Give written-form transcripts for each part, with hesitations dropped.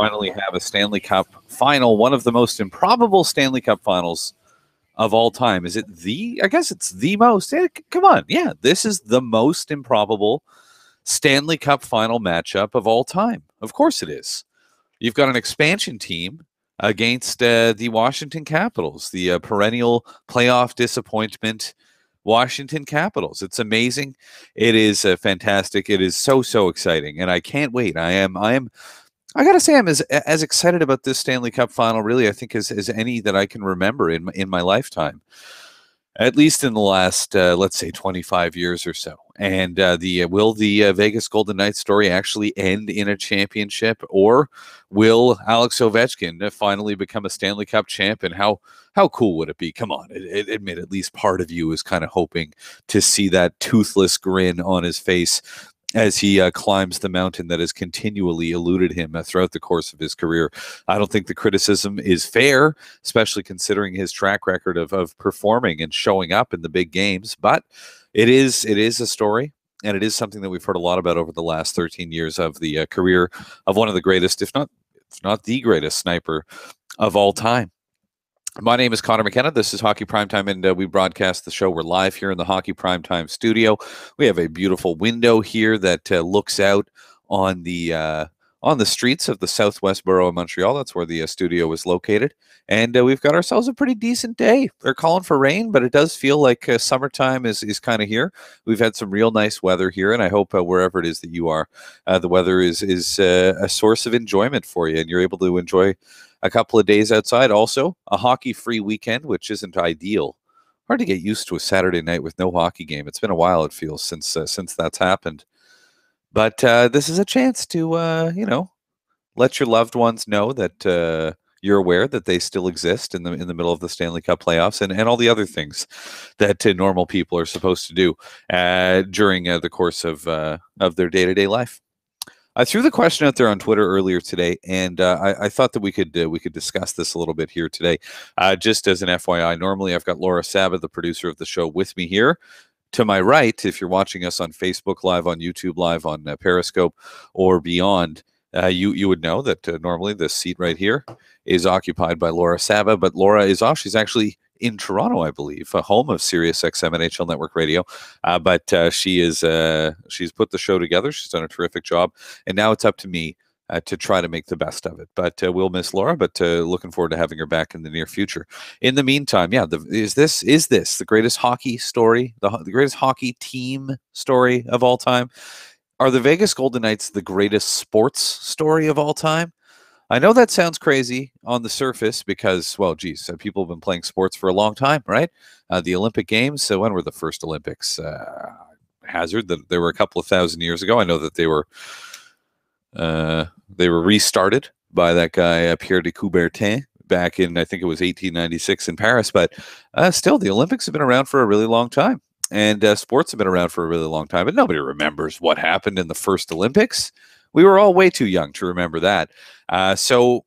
finally have a Stanley Cup final, one of the most improbable Stanley Cup finals of all time. Is it I guess it's the most. Come on. Yeah, this is the most improbable Stanley Cup final matchup of all time. Of course it is. You've got an expansion team against the Washington Capitals, the perennial playoff disappointment Washington Capitals. It's amazing. It is fantastic. It is so exciting, and I can't wait. I gotta say, I'm as excited about this Stanley Cup final, really, I think, as any that I can remember in my lifetime, at least in the last, let's say, 25 years or so. And will the Vegas Golden Knights story actually end in a championship, or will Alex Ovechkin finally become a Stanley Cup champ? And how cool would it be? Come on, admit at least part of you is kind of hoping to see that toothless grin on his face as he climbs the mountain that has continually eluded him throughout the course of his career. I don't think the criticism is fair, especially considering his track record of performing and showing up in the big games. But it is a story, and it is something that we've heard a lot about over the last 13 years of the career of one of the greatest, if not the greatest sniper of all time. My name is Conor McKenna. This is Hockey Primetime, and we broadcast the show. We're live here in the Hockey Primetime studio. We have a beautiful window here that looks out on the streets of the southwest borough of Montreal. That's where the studio is located. And we've got ourselves a pretty decent day. They're calling for rain, but it does feel like summertime is kind of here. We've had some real nice weather here, and I hope wherever it is that you are, the weather is a source of enjoyment for you, and you're able to enjoy a couple of days outside. Also, a hockey-free weekend, which isn't ideal. Hard to get used to a Saturday night with no hockey game. It's been a while, it feels, since that's happened. But this is a chance to, let your loved ones know that you're aware that they still exist in the middle of the Stanley Cup playoffs, and all the other things that normal people are supposed to do during the course of their day-to-day life. I threw the question out there on Twitter earlier today, and I thought that we could discuss this a little bit here today. Just as an FYI, normally I've got Laura Saba, the producer of the show, with me here. To my right, if you're watching us on Facebook Live, on YouTube Live, on Periscope, or beyond, you would know that normally this seat right here is occupied by Laura Saba, but Laura is off. She's actually in Toronto, I believe, home of Sirius XM and HL Network Radio. But she's put the show together. She's done a terrific job, and now it's up to me to try to make the best of it. But we'll miss Laura, but looking forward to having her back in the near future. In the meantime, yeah, is this the greatest hockey story, the greatest hockey team story of all time? Are the Vegas Golden Knights the greatest sports story of all time? I know that sounds crazy on the surface because, well, geez, people have been playing sports for a long time, right? The Olympic Games, when were the first Olympics? Hazard, that they were a couple of thousand years ago. I know that they were restarted by that guy, Pierre de Coubertin, back in, I think it was 1896 in Paris. But still, the Olympics have been around for a really long time. And sports have been around for a really long time. But nobody remembers what happened in the first Olympics. We were all way too young to remember that. So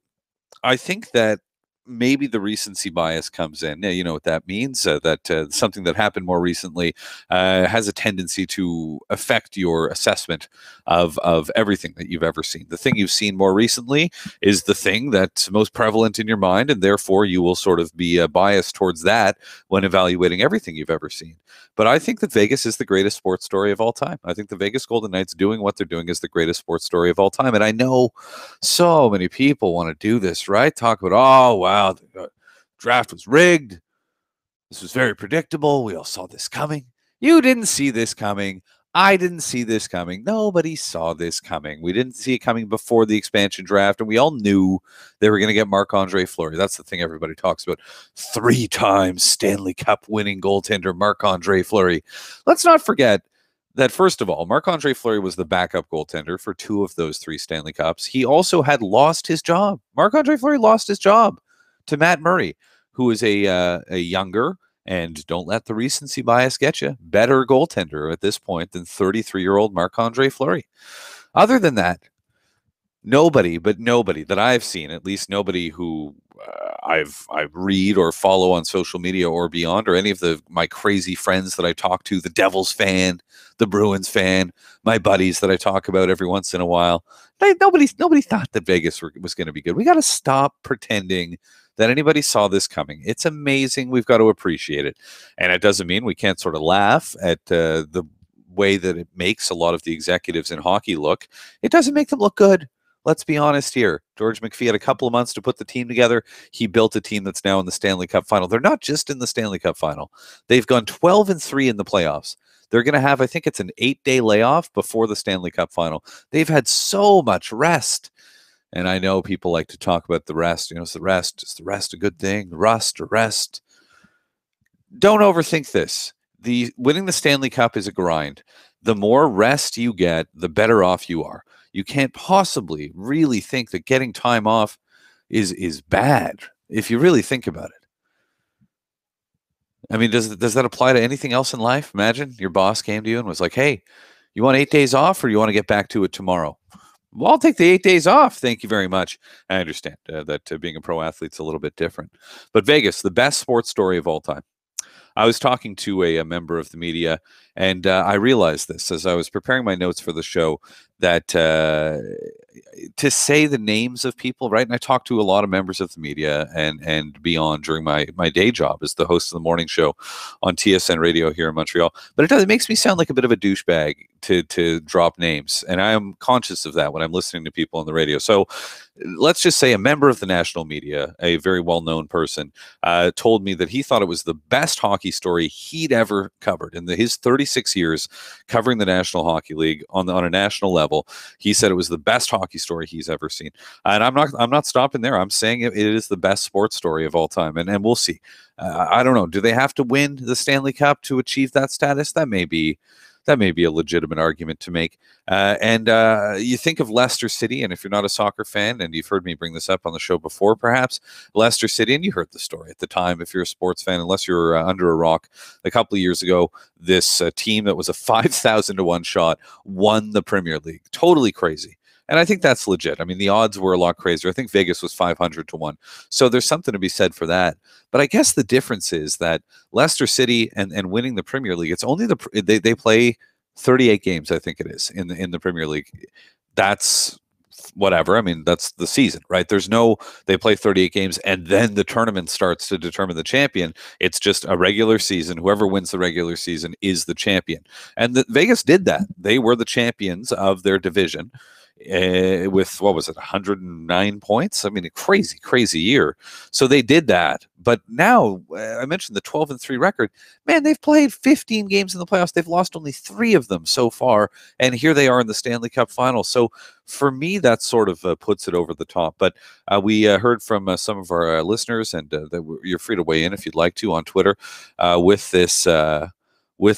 I think that maybe the recency bias comes in. You know what that means? That something that happened more recently has a tendency to affect your assessment of everything that you've ever seen. The thing you've seen more recently is the thing that's most prevalent in your mind, and therefore you will sort of be biased towards that when evaluating everything you've ever seen. But I think that Vegas is the greatest sports story of all time. I think the Vegas Golden Knights doing what they're doing is the greatest sports story of all time. And I know so many people want to do this, right? Talk about, oh, wow, the draft was rigged. This was very predictable. We all saw this coming. You didn't see this coming. I didn't see this coming. Nobody saw this coming. We didn't see it coming before the expansion draft, and we all knew they were going to get Marc-Andre Fleury. That's the thing everybody talks about. 3-time Stanley Cup winning goaltender Marc-Andre Fleury. Let's not forget that, first of all, Marc-Andre Fleury was the backup goaltender for 2 of those 3 Stanley Cups. He also had lost his job. Marc-Andre Fleury lost his job to Matt Murray, who is a younger, and don't let the recency bias get you, better goaltender at this point than 33-year-old Marc-Andre Fleury. Other than that, nobody that I've seen, at least nobody who I read or follow on social media or beyond, or any of my crazy friends that I talk to, the Devils fan, the Bruins fan, my buddies that I talk about every once in a while, nobody thought that Vegas was going to be good. We got to stop pretending that anybody saw this coming. It's amazing. We've got to appreciate it. And it doesn't mean we can't sort of laugh at the way that it makes a lot of the executives in hockey look. It doesn't make them look good. Let's be honest here. George McPhee had a couple of months to put the team together. He built a team that's now in the Stanley Cup final. They're not just in the Stanley Cup final. They've gone 12-3 in the playoffs. They're going to have, I think it's an 8-day layoff before the Stanley Cup final. They've had so much rest. And I know people like to talk about the rest. You know, is the rest a good thing? Rust or rest? Don't overthink this. Winning the Stanley Cup is a grind. The more rest you get, the better off you are. You can't possibly really think that getting time off is bad if you really think about it. I mean, does that apply to anything else in life? Imagine your boss came to you and was like, hey, you want 8 days off or you want to get back to it tomorrow? Well, I'll take the 8 days off. Thank you very much. I understand that being a pro athlete's a little bit different. But Vegas, the best sports story of all time. I was talking to a member of the media, and I realized this as I was preparing my notes for the show, that to say the names of people, right? And I talked to a lot of members of the media and beyond during my day job as the host of the morning show on TSN radio here in Montreal. But it makes me sound like a bit of a douchebag to drop names. And I am conscious of that when I'm listening to people on the radio. So let's just say a member of the national media, a very well-known person, told me that he thought it was the best hockey story he'd ever covered. In his 36 years covering the National Hockey League on a national level, he said it was the best hockey story he's ever seen. And I'm not stopping there. I'm saying it is the best sports story of all time. And we'll see. I don't know. Do they have to win the Stanley Cup to achieve that status? That may be a legitimate argument to make. And you think of Leicester City, and if you're not a soccer fan, and you've heard me bring this up on the show before, perhaps, Leicester City, and you heard the story at the time, if you're a sports fan, unless you're under a rock, a couple of years ago, this team that was a 5,000 to 1 shot won the Premier League. Totally crazy. And I think that's legit. I mean, the odds were a lot crazier. I think Vegas was 500 to 1. So there's something to be said for that. But I guess the difference is that Leicester City and winning the Premier League, it's only they play 38 games, I think it is, in the Premier League. That's whatever. I mean, that's the season, right? They play 38 games and then the tournament starts to determine the champion. It's just a regular season. Whoever wins the regular season is the champion. And Vegas did that. They were the champions of their division. With, what was it, 109 points? I mean, a crazy year. So they did that. But now, I mentioned the 12-3 record. Man, they've played 15 games in the playoffs. They've lost only 3 of them so far. And here they are in the Stanley Cup final. So for me, that sort of puts it over the top. But we heard from some of our listeners, and you're free to weigh in if you'd like to on Twitter with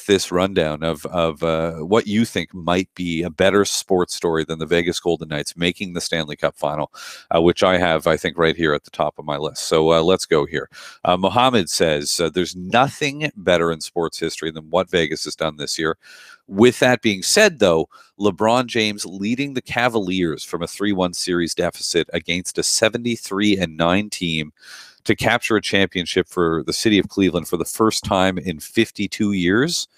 this rundown of what you think might be a better sports story than the Vegas Golden Knights making the Stanley Cup final, which I have, I think, right here at the top of my list. So let's go here. Mohammed says, there's nothing better in sports history than what Vegas has done this year. With that being said, though, LeBron James leading the Cavaliers from a 3-1 series deficit against a 73-9 team to capture a championship for the city of Cleveland for the first time in 52 years.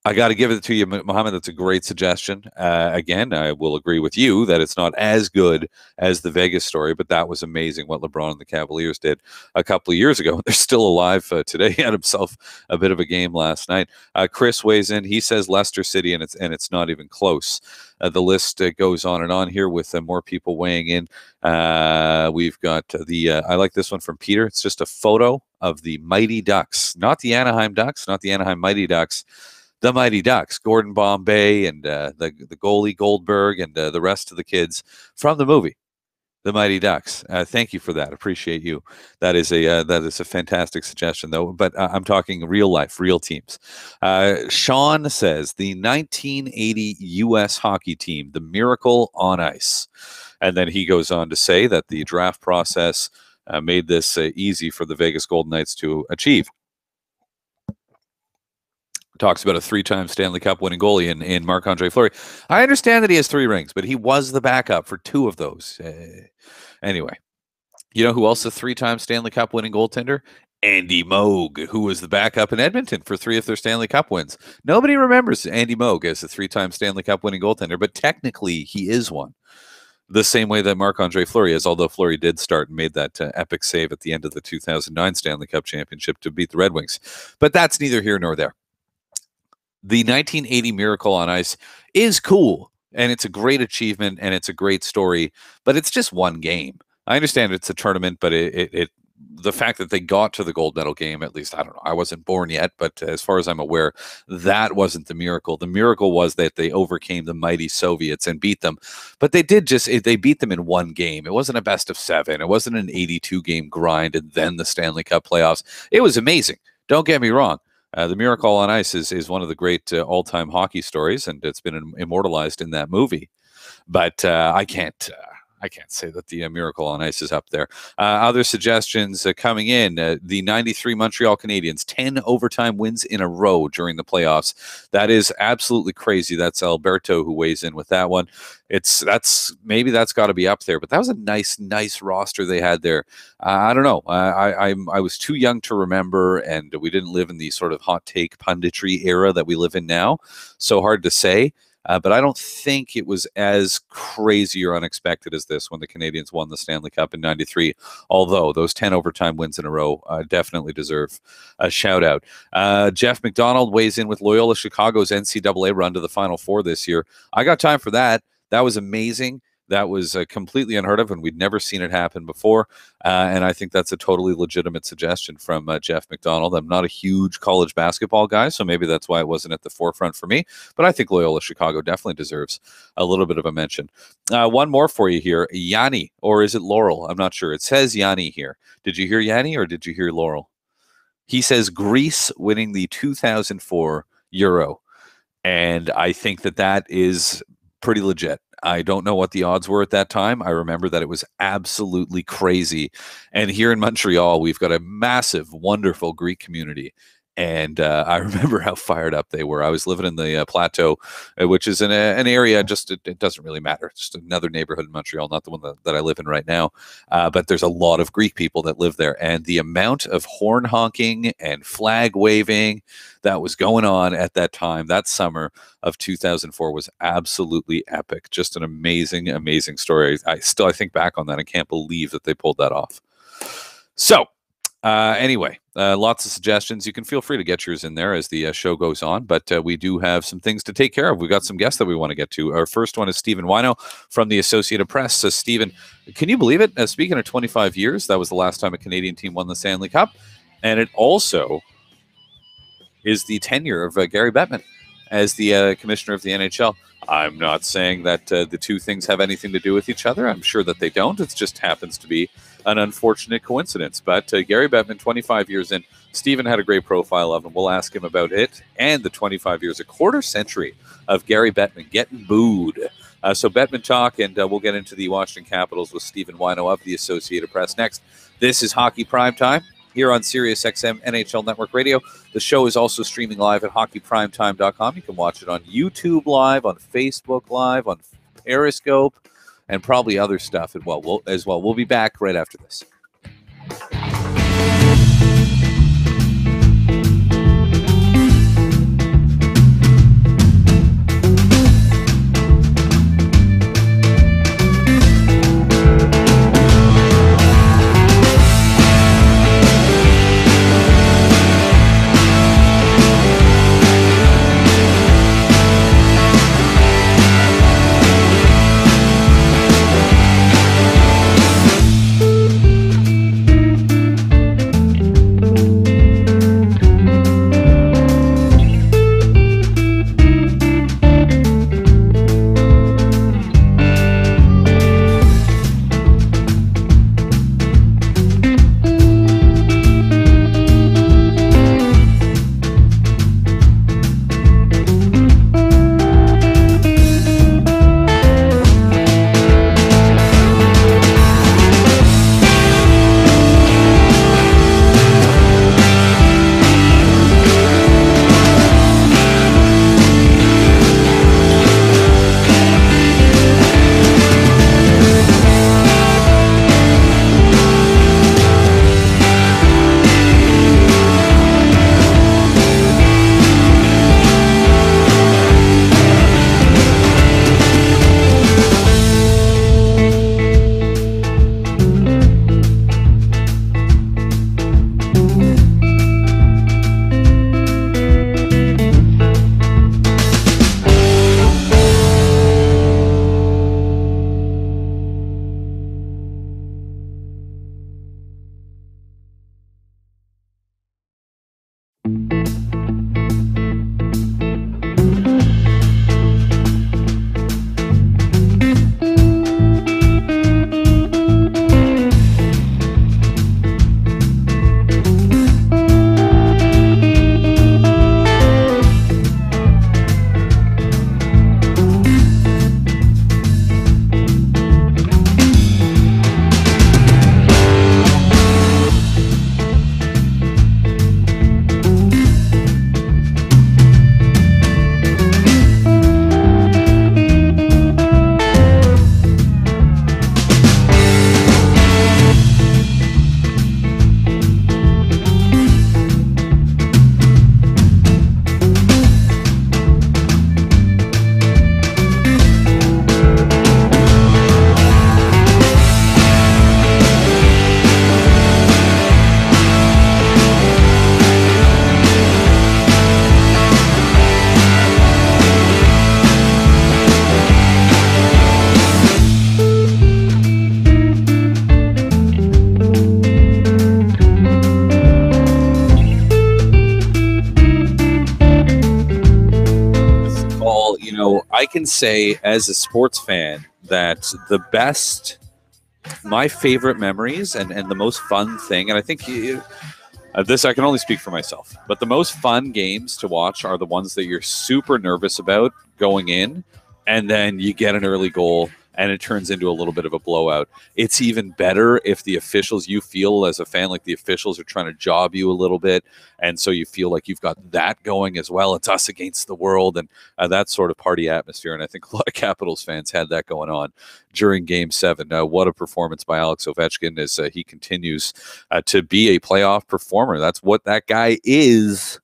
I got to give it to you, Mohammed. That's a great suggestion. Again, I will agree with you that it's not as good as the Vegas story, but that was amazing what LeBron and the Cavaliers did a couple of years ago. They're still alive today. He had himself a bit of a game last night. Chris weighs in. He says Leicester City, and it's not even close. The list goes on and on here with more people weighing in. We've got I like this one from Peter. It's just a photo of the Mighty Ducks, not the Anaheim Ducks, not the Anaheim Mighty Ducks. The Mighty Ducks, Gordon Bombay and the goalie Goldberg and the rest of the kids from the movie, The Mighty Ducks. Thank you for that. Appreciate you. That is a fantastic suggestion, though. But I'm talking real life, real teams. Sean says the 1980 U.S. hockey team, the Miracle on Ice, and then he goes on to say that the draft process made this easy for the Vegas Golden Knights to achieve. Talks about a 3-time Stanley Cup winning goalie in Marc-Andre Fleury. I understand that he has 3 rings, but he was the backup for 2 of those. Anyway, You know who else a 3-time Stanley Cup winning goaltender? Andy Moog, who was the backup in Edmonton for 3 of their Stanley Cup wins. Nobody remembers Andy Moog as a 3-time Stanley Cup winning goaltender, but technically he is one. The same way that Marc-Andre Fleury is, although Fleury did start and made that epic save at the end of the 2009 Stanley Cup championship to beat the Red Wings. But that's neither here nor there. The 1980 Miracle on Ice is cool, and it's a great achievement, and it's a great story, but it's just one game. I understand it's a tournament, but the fact that they got to the gold medal game, at least, I don't know, I wasn't born yet, but as far as I'm aware, that wasn't the miracle. The miracle was that they overcame the mighty Soviets and beat them. But they beat them in one game. It wasn't a best of 7. It wasn't an 82-game grind and then the Stanley Cup playoffs. It was amazing. Don't get me wrong. The Miracle on Ice is one of the great all-time hockey stories, and it's been immortalized in that movie. But I can't say that the Miracle on Ice is up there. Other suggestions coming in. The 93 Montreal Canadiens, 10 overtime wins in a row during the playoffs. That is absolutely crazy. That's Alberto who weighs in with that one. Maybe that's got to be up there, but that was a nice roster they had there. I don't know. I was too young to remember, and we didn't live in the sort of hot take punditry era that we live in now. So hard to say. But I don't think it was as crazy or unexpected as this when the Canadiens won the Stanley Cup in '93, although those 10 overtime wins in a row definitely deserve a shout-out. Jeff McDonald weighs in with Loyola Chicago's NCAA run to the Final Four this year. I got time for that. That was amazing. That was completely unheard of, and we'd never seen it happen before. And I think that's a totally legitimate suggestion from Jeff McDonald. I'm not a huge college basketball guy, so maybe that's why it wasn't at the forefront for me. But I think Loyola Chicago definitely deserves a little bit of a mention. One more for you here. Yanni, or is it Laurel? I'm not sure. It says Yanni here. Did you hear Yanni, or did you hear Laurel? He says Greece winning the 2004 Euro. And I think that is pretty legit. I don't know what the odds were at that time. I remember that it was absolutely crazy. And here in Montreal, we've got a massive, wonderful Greek community. And I remember how fired up they were. I was living in the Plateau, which is in an area, it doesn't really matter. Just another neighborhood in Montreal, not the one that I live in right now. But there's a lot of Greek people that live there. And the amount of horn honking and flag waving that was going on at that time, that summer of 2004, was absolutely epic. Just an amazing, amazing story. I think back on that and can't believe that they pulled that off. So, anyway, lots of suggestions. You can feel free to get yours in there as the show goes on, but we do have some things to take care of. We've got some guests that we want to get to. Our first one is Stephen Whyno from the Associated Press. So, Stephen, can you believe it? Speaking of 25 years, that was the last time a Canadian team won the Stanley Cup, and it also is the tenure of Gary Bettman as the commissioner of the NHL. I'm not saying that the two things have anything to do with each other. I'm sure that they don't. It just happens to be an unfortunate coincidence. But Gary Bettman, 25 years in, Stephen had a great profile of him. We'll ask him about it and the 25 years, a quarter century of Gary Bettman getting booed. So Bettman talk, and we'll get into the Washington Capitals with Stephen Whyno of the Associated Press next. This is Hockey Primetime here on SiriusXM NHL Network Radio. The show is also streaming live at hockeyprimetime.com. You can watch it on YouTube Live, on Facebook Live, on Periscope, and probably other stuff as well. We'll be back right after this. can say as a sports fan that my favorite memories and the most fun thing, and I think this I can only speak for myself, but the most fun games to watch are the ones that you're super nervous about going in, and then you get an early goal and it turns into a little bit of a blowout. It's even better if the officials, you feel as a fan like the officials are trying to job you a little bit, and so you feel like you've got that going as well. It's us against the world, and that sort of party atmosphere, and I think a lot of Capitals fans had that going on during Game 7. What a performance by Alex Ovechkin as he continues to be a playoff performer. That's what that guy is,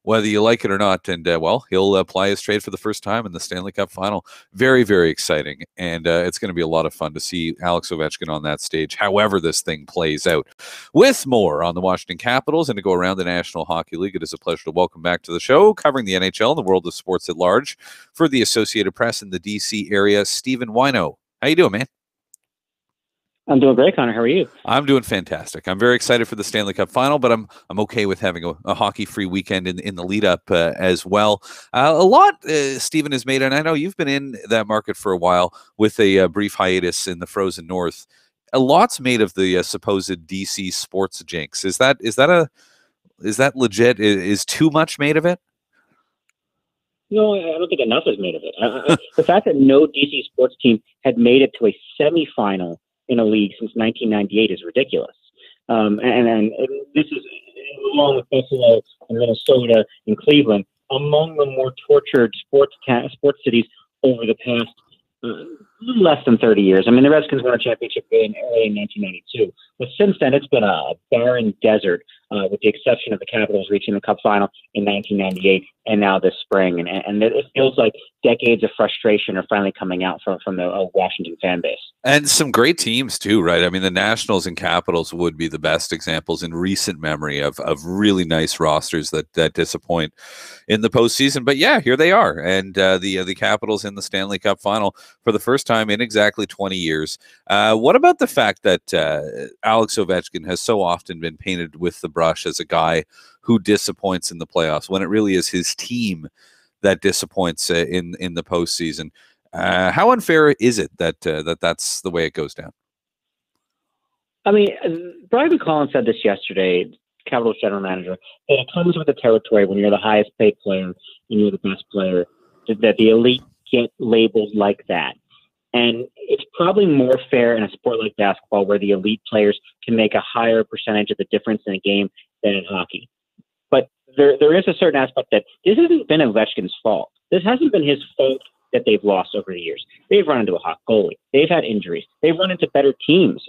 whether you like it or not. And, well, he'll apply his trade for the first time in the Stanley Cup final. Very, very exciting. And it's going to be a lot of fun to see Alex Ovechkin on that stage, however this thing plays out. With more on the Washington Capitals and to go around the National Hockey League, it is a pleasure to welcome back to the show, covering the NHL and the world of sports at large for the Associated Press in the D.C. area, Stephen Whyno. How you doing, man? I'm doing great, Connor. How are you? I'm doing fantastic. I'm very excited for the Stanley Cup final, but I'm okay with having a hockey-free weekend in the lead-up as well. A lot, Stephen, has made, and I know you've been in that market for a while with a brief hiatus in the frozen north. A lot's made of the supposed DC sports jinx. Is that legit? Is too much made of it? No, I don't think enough is made of it. The fact that no DC sports team had made it to a semifinal in a league since 1998 is ridiculous. And this is, along with Buffalo and Minnesota and Cleveland, among the more tortured sports cities over the past less than 30 years. I mean, the Redskins won a championship in early 1992. But since then, it's been a barren desert, with the exception of the Capitals reaching the Cup final in 1998 and now this spring. And it feels like decades of frustration are finally coming out from the Washington fan base. And some great teams too, right? I mean, the Nationals and Capitals would be the best examples in recent memory of really nice rosters that disappoint in the postseason. But yeah, here they are, and the Capitals in the Stanley Cup final for the first time in exactly 20 years. What about the fact that Alex Ovechkin has so often been painted with the brush as a guy who disappoints in the playoffs when it really is his team that disappoints in the postseason? How unfair is it that that's the way it goes down? I mean, Brian Collins said this yesterday, Capitals general manager, that it comes with the territory when you're the highest paid player and you're the best player, that the elite get labeled like that. And it's probably more fair in a sport like basketball where the elite players can make a higher percentage of the difference in a game than in hockey. But there is a certain aspect that this hasn't been Ovechkin's fault. This hasn't been his fault that they've lost over the years. They've run into a hot goalie. They've had injuries. They've run into better teams,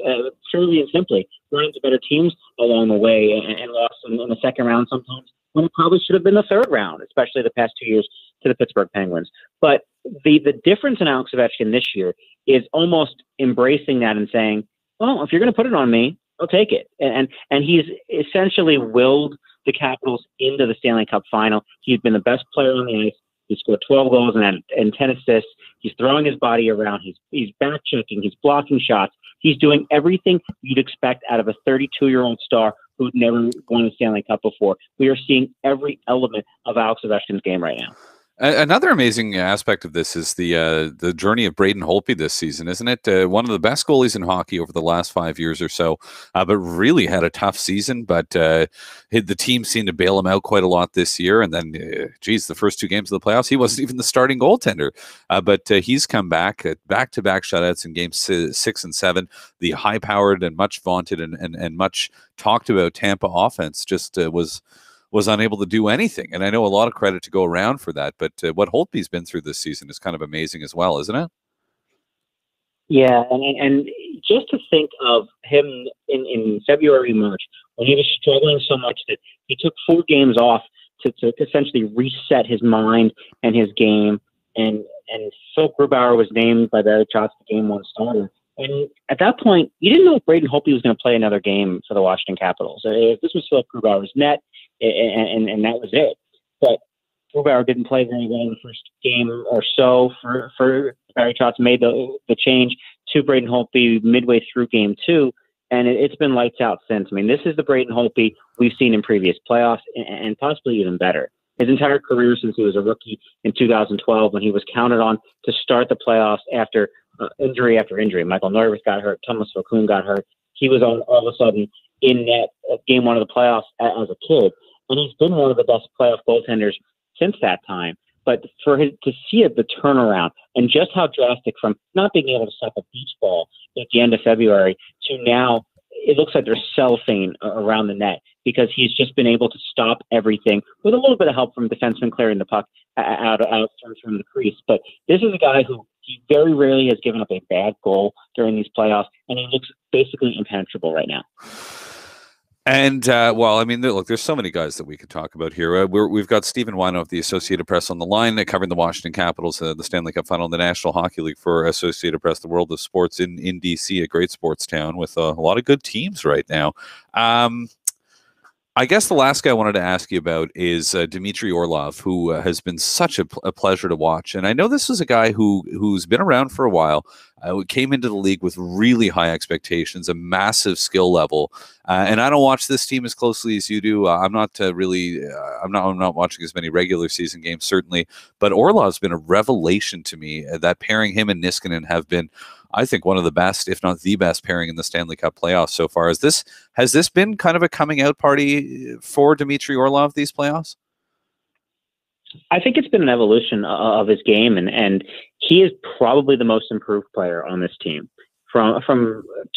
truly and simply run into better teams along the way and lost in the second round sometimes when it probably should have been the third round, especially the past 2 years to the Pittsburgh Penguins. But the difference in Alex Ovechkin this year is almost embracing that and saying, well, if you're going to put it on me, I'll take it. And he's essentially willed the Capitals into the Stanley Cup final. He's been the best player on the ice. He scored 12 goals and 10 assists. He's throwing his body around. He's back checking. He's blocking shots. He's doing everything you'd expect out of a 32-year-old star who'd never won a Stanley Cup before. We are seeing every element of Alex Ovechkin's game right now. Another amazing aspect of this is the journey of Braden Holtby this season, isn't it? One of the best goalies in hockey over the last 5 years or so, but really had a tough season. But the team seemed to bail him out quite a lot this year. And then, the first two games of the playoffs, he wasn't even the starting goaltender. But he's come back back-to-back shutouts in games 6 and 7. The high-powered and much vaunted and much talked about Tampa offense just was unable to do anything. And I know a lot of credit to go around for that, but what Holtby's been through this season is kind of amazing as well, isn't it? Yeah, and just to think of him in February, March, when he was struggling so much that he took 4 games off to essentially reset his mind and his game, and Phil Grubauer was named by the Shots the Game 1 starter. And at that point, you didn't know if Braden Holtby was going to play another game for the Washington Capitals. If this was Phil Grubauer's net, and that was it. But Grubauer didn't play very well in the first game or so. For Barry Trotz made the change to Braden Holtby midway through game 2, and it's been lights out since. I mean, this is the Braden Holtby we've seen in previous playoffs, and possibly even better. his entire career since he was a rookie in 2012 when he was counted on to start the playoffs after injury after injury. Michael Neuwirth got hurt. Thomas Vokoun got hurt. He was all of a sudden in that game one of the playoffs as a kid. And he's been one of the best playoff goaltenders since that time. But for his to see it, the turnaround and just how drastic from not being able to stop a beach ball at the end of February to now, it looks like there's cellophane around the net because he's just been able to stop everything with a little bit of help from defensemen clearing the puck out from the crease. But this is a guy who he very rarely has given up a bad goal during these playoffs, and he looks basically impenetrable right now. And, well, I mean, look, there's so many guys that we could talk about here. We've got Stephen Whyno of the Associated Press on the line, covering the Washington Capitals, the Stanley Cup Final, and the National Hockey League for Associated Press, the world of sports in D.C., a great sports town with a lot of good teams right now. I guess the last guy I wanted to ask you about is Dmitry Orlov, who has been such a pleasure to watch. And I know this is a guy who's been around for a while, came into the league with really high expectations, a massive skill level. And I don't watch this team as closely as you do. I'm not watching as many regular season games, certainly. But Orlov's been a revelation to me. That pairing him and Niskanen have been, I think, one of the best, if not the best, pairing in the Stanley Cup playoffs so far. Has this been kind of a coming out party for Dmitry Orlov these playoffs? I think it's been an evolution of his game, and he is probably the most improved player on this team. From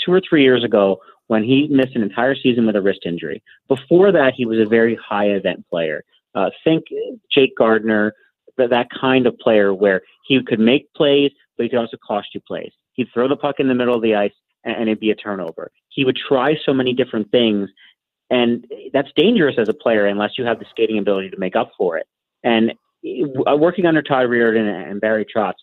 2 or 3 years ago, when he missed an entire season with a wrist injury. Before that, he was a very high event player. Think Jake Gardner, that kind of player where he could make plays, but he could also cost you plays. He'd throw the puck in the middle of the ice, and it'd be a turnover. He would try so many different things, and that's dangerous as a player unless you have the skating ability to make up for it. And working under Todd Reardon and Barry Trotz,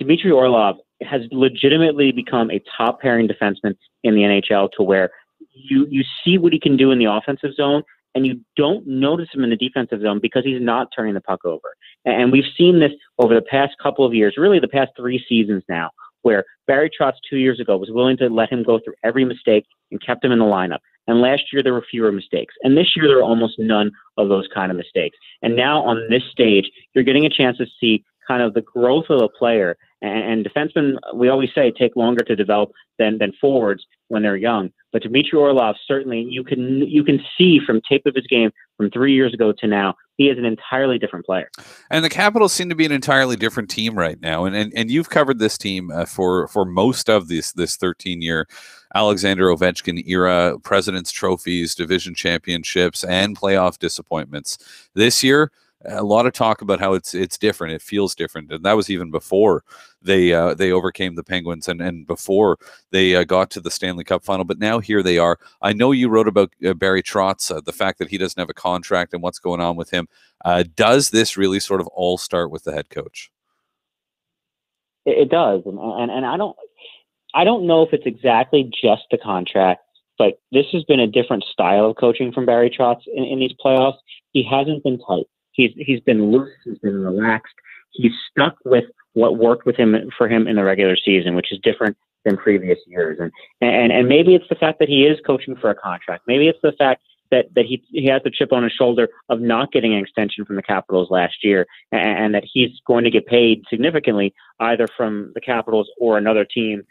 Dmitry Orlov has legitimately become a top pairing defenseman in the NHL to where you see what he can do in the offensive zone, and you don't notice him in the defensive zone because he's not turning the puck over. And we've seen this over the past couple of years, really the past 3 seasons now, where Barry Trotz 2 years ago was willing to let him go through every mistake and kept him in the lineup. And last year there were fewer mistakes. And this year there are almost none of those kind of mistakes. And now on this stage, you're getting a chance to see kind of the growth of a player. And defensemen, we always say, take longer to develop than forwards when they're young. But Dmitry Orlov, certainly you can see from tape of his game from 3 years ago to now, he is an entirely different player. And the Capitals seem to be an entirely different team right now. And you've covered this team for most of this 13-year Alexander Ovechkin era, President's Trophies, division championships, and playoff disappointments. This year, a lot of talk about how it's different. It feels different, and that was even before they overcame the Penguins and before they got to the Stanley Cup final. But now here they are. I know you wrote about Barry Trotz, the fact that he doesn't have a contract and what's going on with him. Does this really sort of all start with the head coach? It does, and I don't know if it's exactly just the contract, but this has been a different style of coaching from Barry Trotz in these playoffs. He hasn't been tight. He's been loose. He's been relaxed. He's stuck with what worked for him in the regular season, which is different than previous years. And maybe it's the fact that he is coaching for a contract. Maybe it's the fact that he has the chip on his shoulder of not getting an extension from the Capitals last year, and that he's going to get paid significantly either from the Capitals or another team,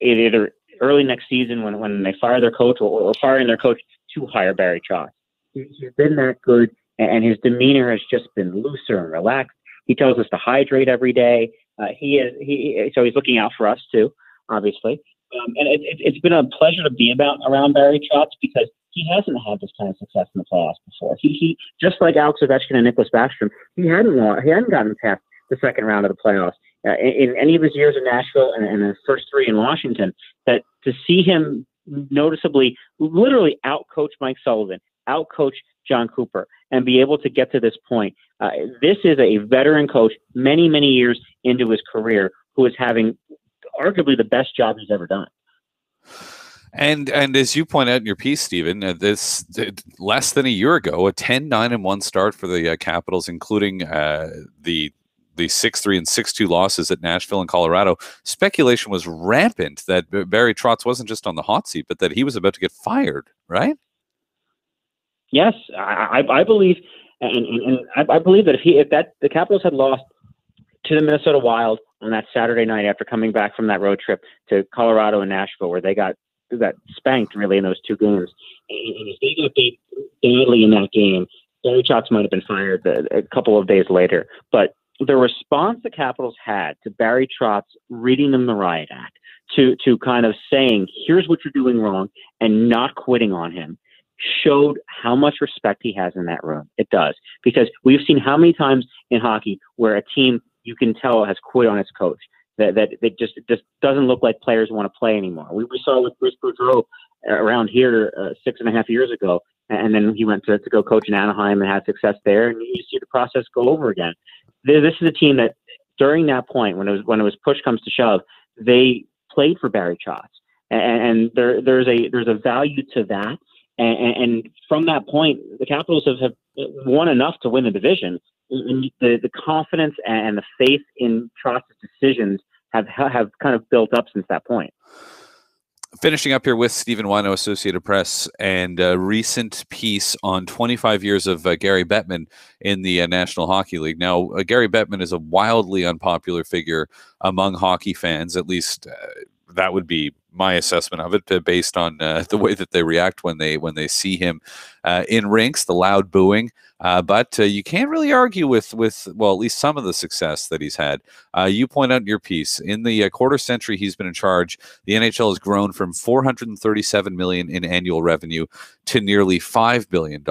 either early next season when they fire their coach or firing their coach to hire Barry Trotz. He's been that good. And his demeanor has just been looser and relaxed. He tells us to hydrate every day. So he's looking out for us too, obviously. And it's been a pleasure to be around Barry Trotz because he hasn't had this kind of success in the playoffs before. He just like Alex Ovechkin and Nicklas Backstrom, he hadn't gotten past the second round of the playoffs in any of his years in Nashville and the first 3 in Washington. That to see him noticeably, literally outcoach Mike Sullivan, outcoach John Cooper, and be able to get to this point. This is a veteran coach, many, many years into his career, who is having arguably the best job he's ever done. And as you point out in your piece, Stephen, this less than a year ago, a 10-9-1 start for the Capitals, including the 6-3 and 6-2 losses at Nashville and Colorado. Speculation was rampant that Barry Trotz wasn't just on the hot seat, but that he was about to get fired, right? Yes, I believe And I believe that if the Capitals had lost to the Minnesota Wild on that Saturday night after coming back from that road trip to Colorado and Nashville, where they got spanked really in those two games, and if they got beat badly in that game, Barry Trotz might have been fired a couple of days later. But the response the Capitals had to Barry Trotz reading them the riot act, to kind of saying, here's what you're doing wrong, and not quitting on him, showed how much respect he has in that room. It does. Because we've seen how many times in hockey where a team, you can tell, has quit on its coach. That it just doesn't look like players want to play anymore. We saw with Chris Boudreau around here 6.5 years ago, and then he went to go coach in Anaheim and had success there, and you see the process go over again. This is a team that during that point, when it was push comes to shove, they played for Barry Trotz, and there's a value to that. And from that point, the Capitals have won enough to win the division. And the confidence and the faith in Trotz's decisions have kind of built up since that point. Finishing up here with Stephen Whyno, Associated Press, and a recent piece on 25 years of Gary Bettman in the National Hockey League. Now, Gary Bettman is a wildly unpopular figure among hockey fans, at least that would be my assessment of it, based on the way that they react when they see him in rinks, the loud booing. But you can't really argue with well, at least some of the success that he's had. You point out in your piece, in the quarter century he's been in charge, the NHL has grown from $437 million in annual revenue to nearly $5 billion.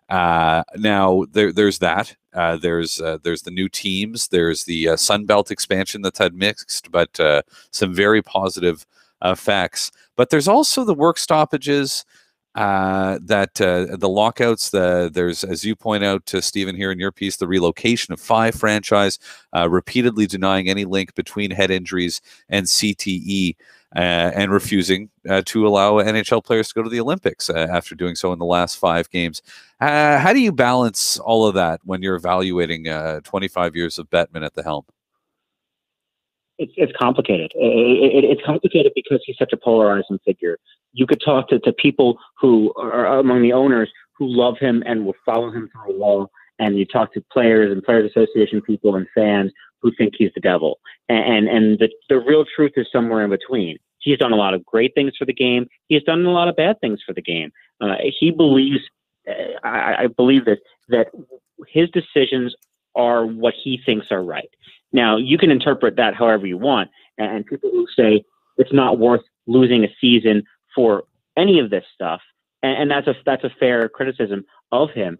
Now there's that. There's the new teams. There's the Sun Belt expansion that's had mixed, but some very positive facts. But there's also the work stoppages, the lockouts. There's, as you point out to Stephen here in your piece, the relocation of 5 franchise, repeatedly denying any link between head injuries and CTE. And refusing to allow NHL players to go to the Olympics after doing so in the last 5 games. How do you balance all of that when you're evaluating 25 years of Bettman at the helm? It's complicated. It's complicated because he's such a polarizing figure. You could talk to people who are among the owners who love him and will follow him through a wall, and you talk to players and Players Association people and fans who think he's the devil. And the real truth is somewhere in between. He's done a lot of great things for the game. He's done a lot of bad things for the game. He believes, I believe that his decisions are what he thinks are right. Now, you can interpret that however you want, and people will say it's not worth losing a season for any of this stuff, and that's a fair criticism of him.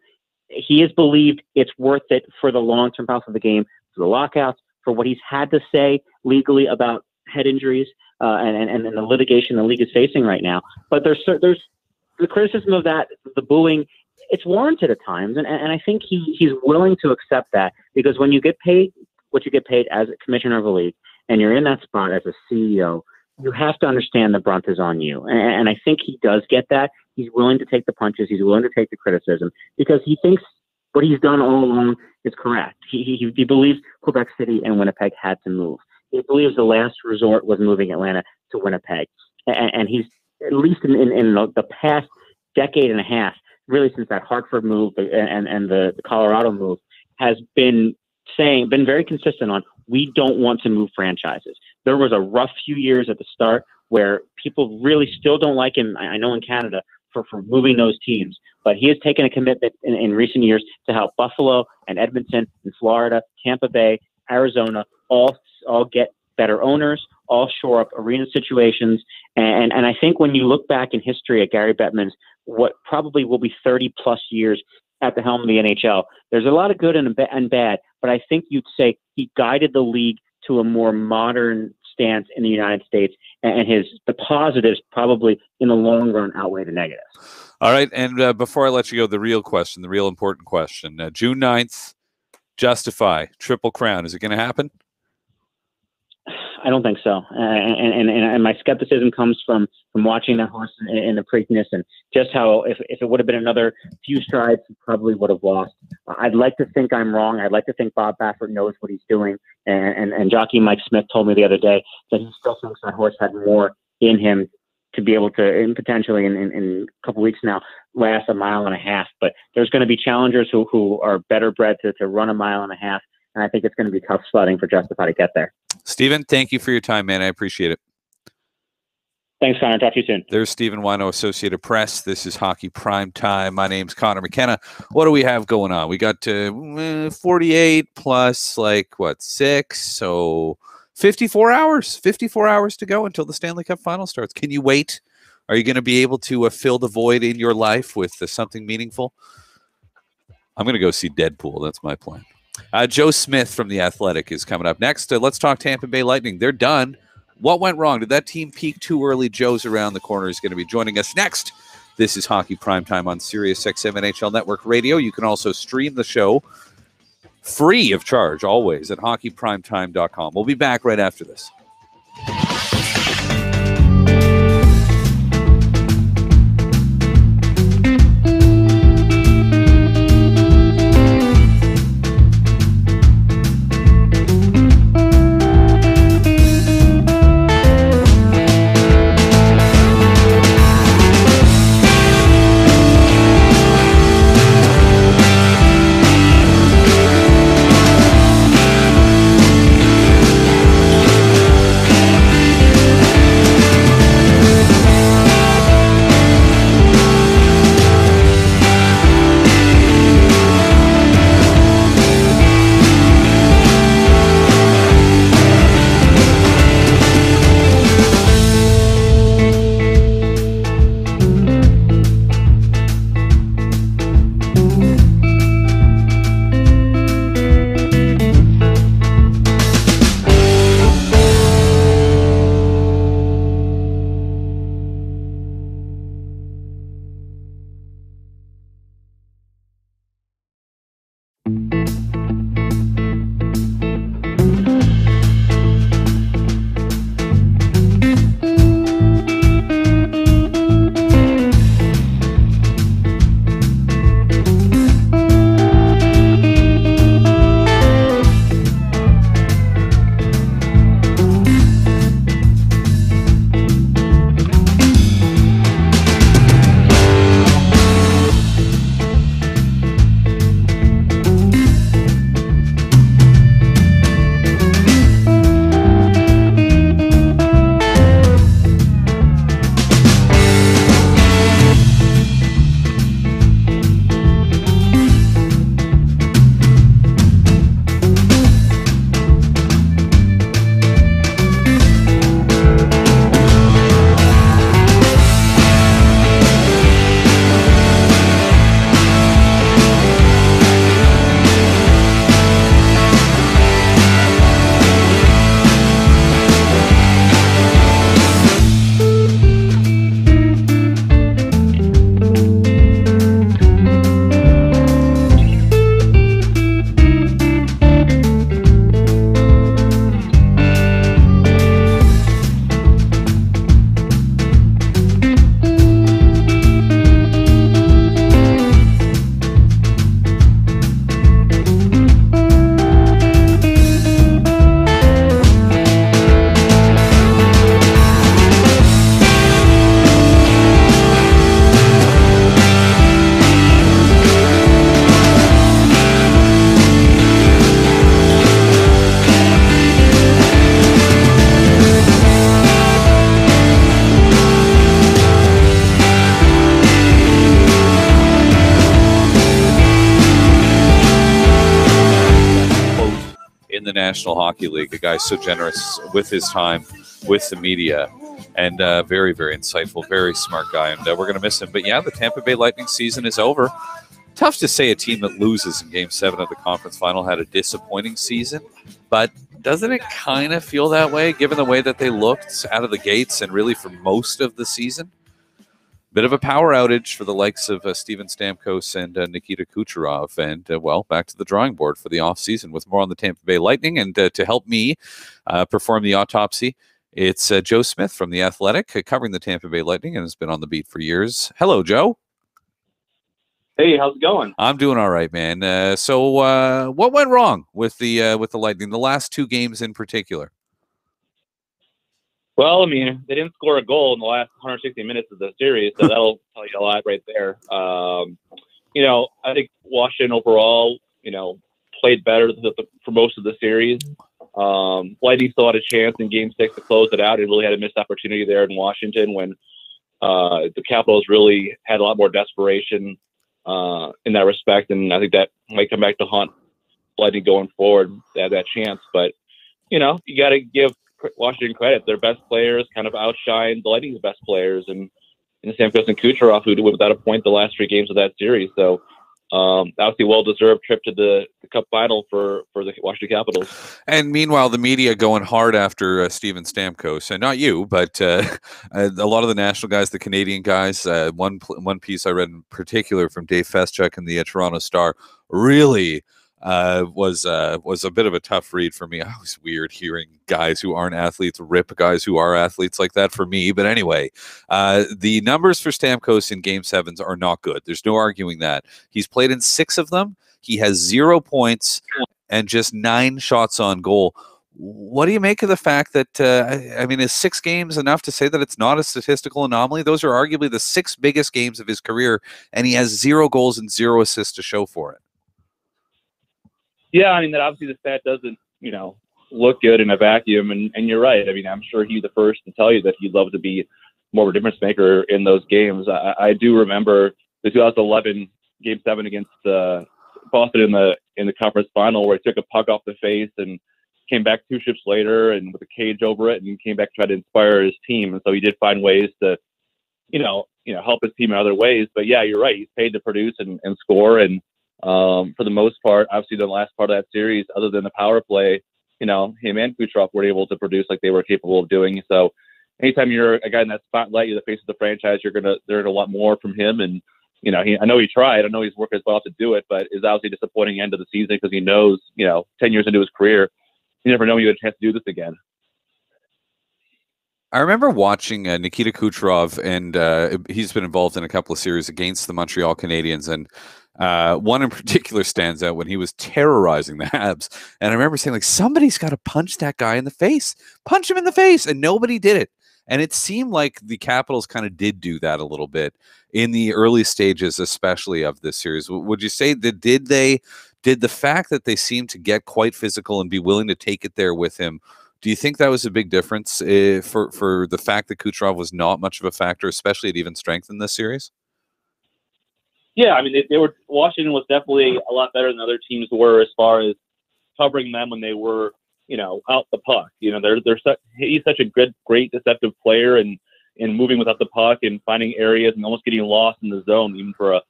He has believed it's worth it for the long-term health of the game, for the lockouts, for what he's had to say legally about head injuries and the litigation the league is facing right now. But there's the criticism of that, the booing. It's warranted at times, and I think he's willing to accept that, because when you get paid what you get paid as a commissioner of a league, and you're in that spot as a CEO, you have to understand the brunt is on you. And I think he does get that. He's willing to take the punches. He's willing to take the criticism, because he thinks what he's done all along is correct. He believes Quebec City and Winnipeg had to move. He believes the last resort was moving Atlanta to Winnipeg. And he's, at least in the past decade and a half, really since that Hartford move and the Colorado move, has been very consistent on, we don't want to move franchises. There was a rough few years at the start where people really still don't like him, I know in Canada, for moving those teams. But he has taken a commitment in recent years to help Buffalo and Edmonton and Florida, Tampa Bay, Arizona, all get better owners, all shore up arena situations. And I think when you look back in history at Gary Bettman's, what probably will be 30 plus years at the helm of the NHL, there's a lot of good and bad, but I think you'd say he guided the league to a more modern stance in the United States, and the positives probably in the long run outweigh the negatives. All right, and before I let you go, the real question, the real important question, June 9th, Justify, Triple Crown, is it going to happen? I don't think so, and my skepticism comes from watching that horse in the Preakness, and just how if it would have been another few strides, he probably would have lost. I'd like to think I'm wrong. I'd like to think Bob Baffert knows what he's doing, and jockey Mike Smith told me the other day that he still thinks that horse had more in him to be able to, and potentially in a couple weeks now, last a mile and a half. But there's going to be challengers who are better bred to run a mile and a half, and I think it's going to be tough sledding for Justify to get there. Stephen, thank you for your time, man. I appreciate it. Thanks, Connor. Talk to you soon. There's Stephen Whyno, Associated Press. This is Hockey Primetime. My name's Conor McKenna. What do we have going on? We got 48 plus, 6? So 54 hours. 54 hours to go until the Stanley Cup Final starts. Can you wait? Are you going to be able to fill the void in your life with something meaningful? I'm going to go see Deadpool. That's my plan. Joe Smith from The Athletic is coming up next. Let's talk Tampa Bay Lightning. They're done. What went wrong? Did that team peak too early? Joe's around the corner is going to be joining us next. This is Hockey Primetime on SiriusXM NHL Network Radio. You can also stream the show free of charge, always, at hockeyprimetime.com. We'll be back right after this. the National Hockey League, a guy so generous with his time, with the media, and very, very insightful, very smart guy, and we're going to miss him. But yeah, the Tampa Bay Lightning season is over. Tough to say a team that loses in Game 7 of the conference final had a disappointing season, but doesn't it kind of feel that way, given the way that they looked out of the gates and really for most of the season? Bit of a power outage for the likes of Steven Stamkos and Nikita Kucherov. And, well, back to the drawing board for the offseason with more on the Tampa Bay Lightning. And to help me perform the autopsy, it's Joe Smith from The Athletic, covering the Tampa Bay Lightning and has been on the beat for years. Hello, Joe. Hey, how's it going? I'm doing all right, man. So what went wrong with the Lightning, the last two games in particular? Well, I mean, they didn't score a goal in the last 160 minutes of the series, so that'll tell you a lot right there. I think Washington overall, played better for most of the series. Lightning still had a chance in Game 6 to close it out. It really had a missed opportunity there in Washington when the Capitals really had a lot more desperation in that respect, and I think that might come back to haunt Lightning going forward. They had that chance, but you got to give Washington credit. Their best players kind of outshined the Lightning's best players, and Stamkos and Kucherov, who went without a point the last 3 games of that series. So obviously well-deserved trip to the Cup final for the Washington Capitals. And meanwhile, the media going hard after Steven Stamkos, and not you, but a lot of the national guys, the Canadian guys. One piece I read in particular from Dave Feschuk in the Toronto Star really was a bit of a tough read for me. It was weird hearing guys who aren't athletes rip guys who are athletes like that for me. But anyway, the numbers for Stamkos in Game 7s are not good. There's no arguing that. He's played in 6 of them. He has 0 points and just 9 shots on goal. What do you make of the fact that, is 6 games enough to say that it's not a statistical anomaly? Those are arguably the 6 biggest games of his career, and he has 0 goals and 0 assists to show for it. Yeah, that obviously the stat doesn't, look good in a vacuum, and you're right. I'm sure he's the first to tell you that he'd love to be more of a difference maker in those games. I do remember the 2011 Game 7 against Boston in the conference final, where he took a puck off the face and came back 2 shifts later and with a cage over it, and came back to try to inspire his team. And so he did find ways to, help his team in other ways. But yeah, you're right. He's paid to produce and score, and for the most part, obviously the last part of that series, other than the power play, him and Kucherov were able to produce like they were capable of doing. So anytime you're a guy in that spotlight, you're the face of the franchise, they're gonna want more from him. And I know he tried. I know he's working his butt off to do it, but it's obviously a disappointing end of the season because he knows, 10 years into his career, you never know when you get a chance to do this again. I remember watching Nikita Kucherov, and he's been involved in a couple of series against the Montreal Canadiens, and one in particular stands out when he was terrorizing the Habs. And I remember saying, somebody's got to punch that guy in the face. Punch him in the face. And nobody did it. And it seemed like the Capitals kind of did do that a little bit in the early stages, especially of this series. Would you say that did the fact that they seemed to get quite physical and be willing to take it there with him, do you think that was a big difference for the fact that Kucherov was not much of a factor, especially at even strength in this series? Yeah, Washington was definitely a lot better than other teams were as far as covering them when they were, out the puck. He's such a great deceptive player and moving without the puck and finding areas and almost getting lost in the zone, even for a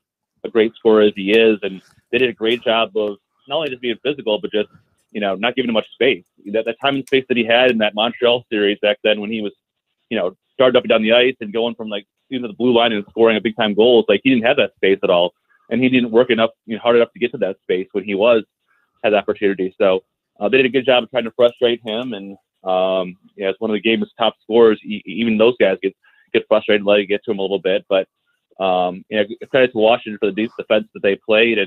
great scorer as he is. And they did a great job of not only just being physical, but just, not giving him much space. That time and space that he had in that Montreal series back then when he was, started up and down the ice and going from the blue line and scoring a big time goals, he didn't have that space at all. And he didn't work enough, hard enough to get to that space when he had that opportunity. So they did a good job of trying to frustrate him. And as one of the game's top scorers, even those guys get frustrated and let it get to him a little bit. But credit to Washington for the defense that they played,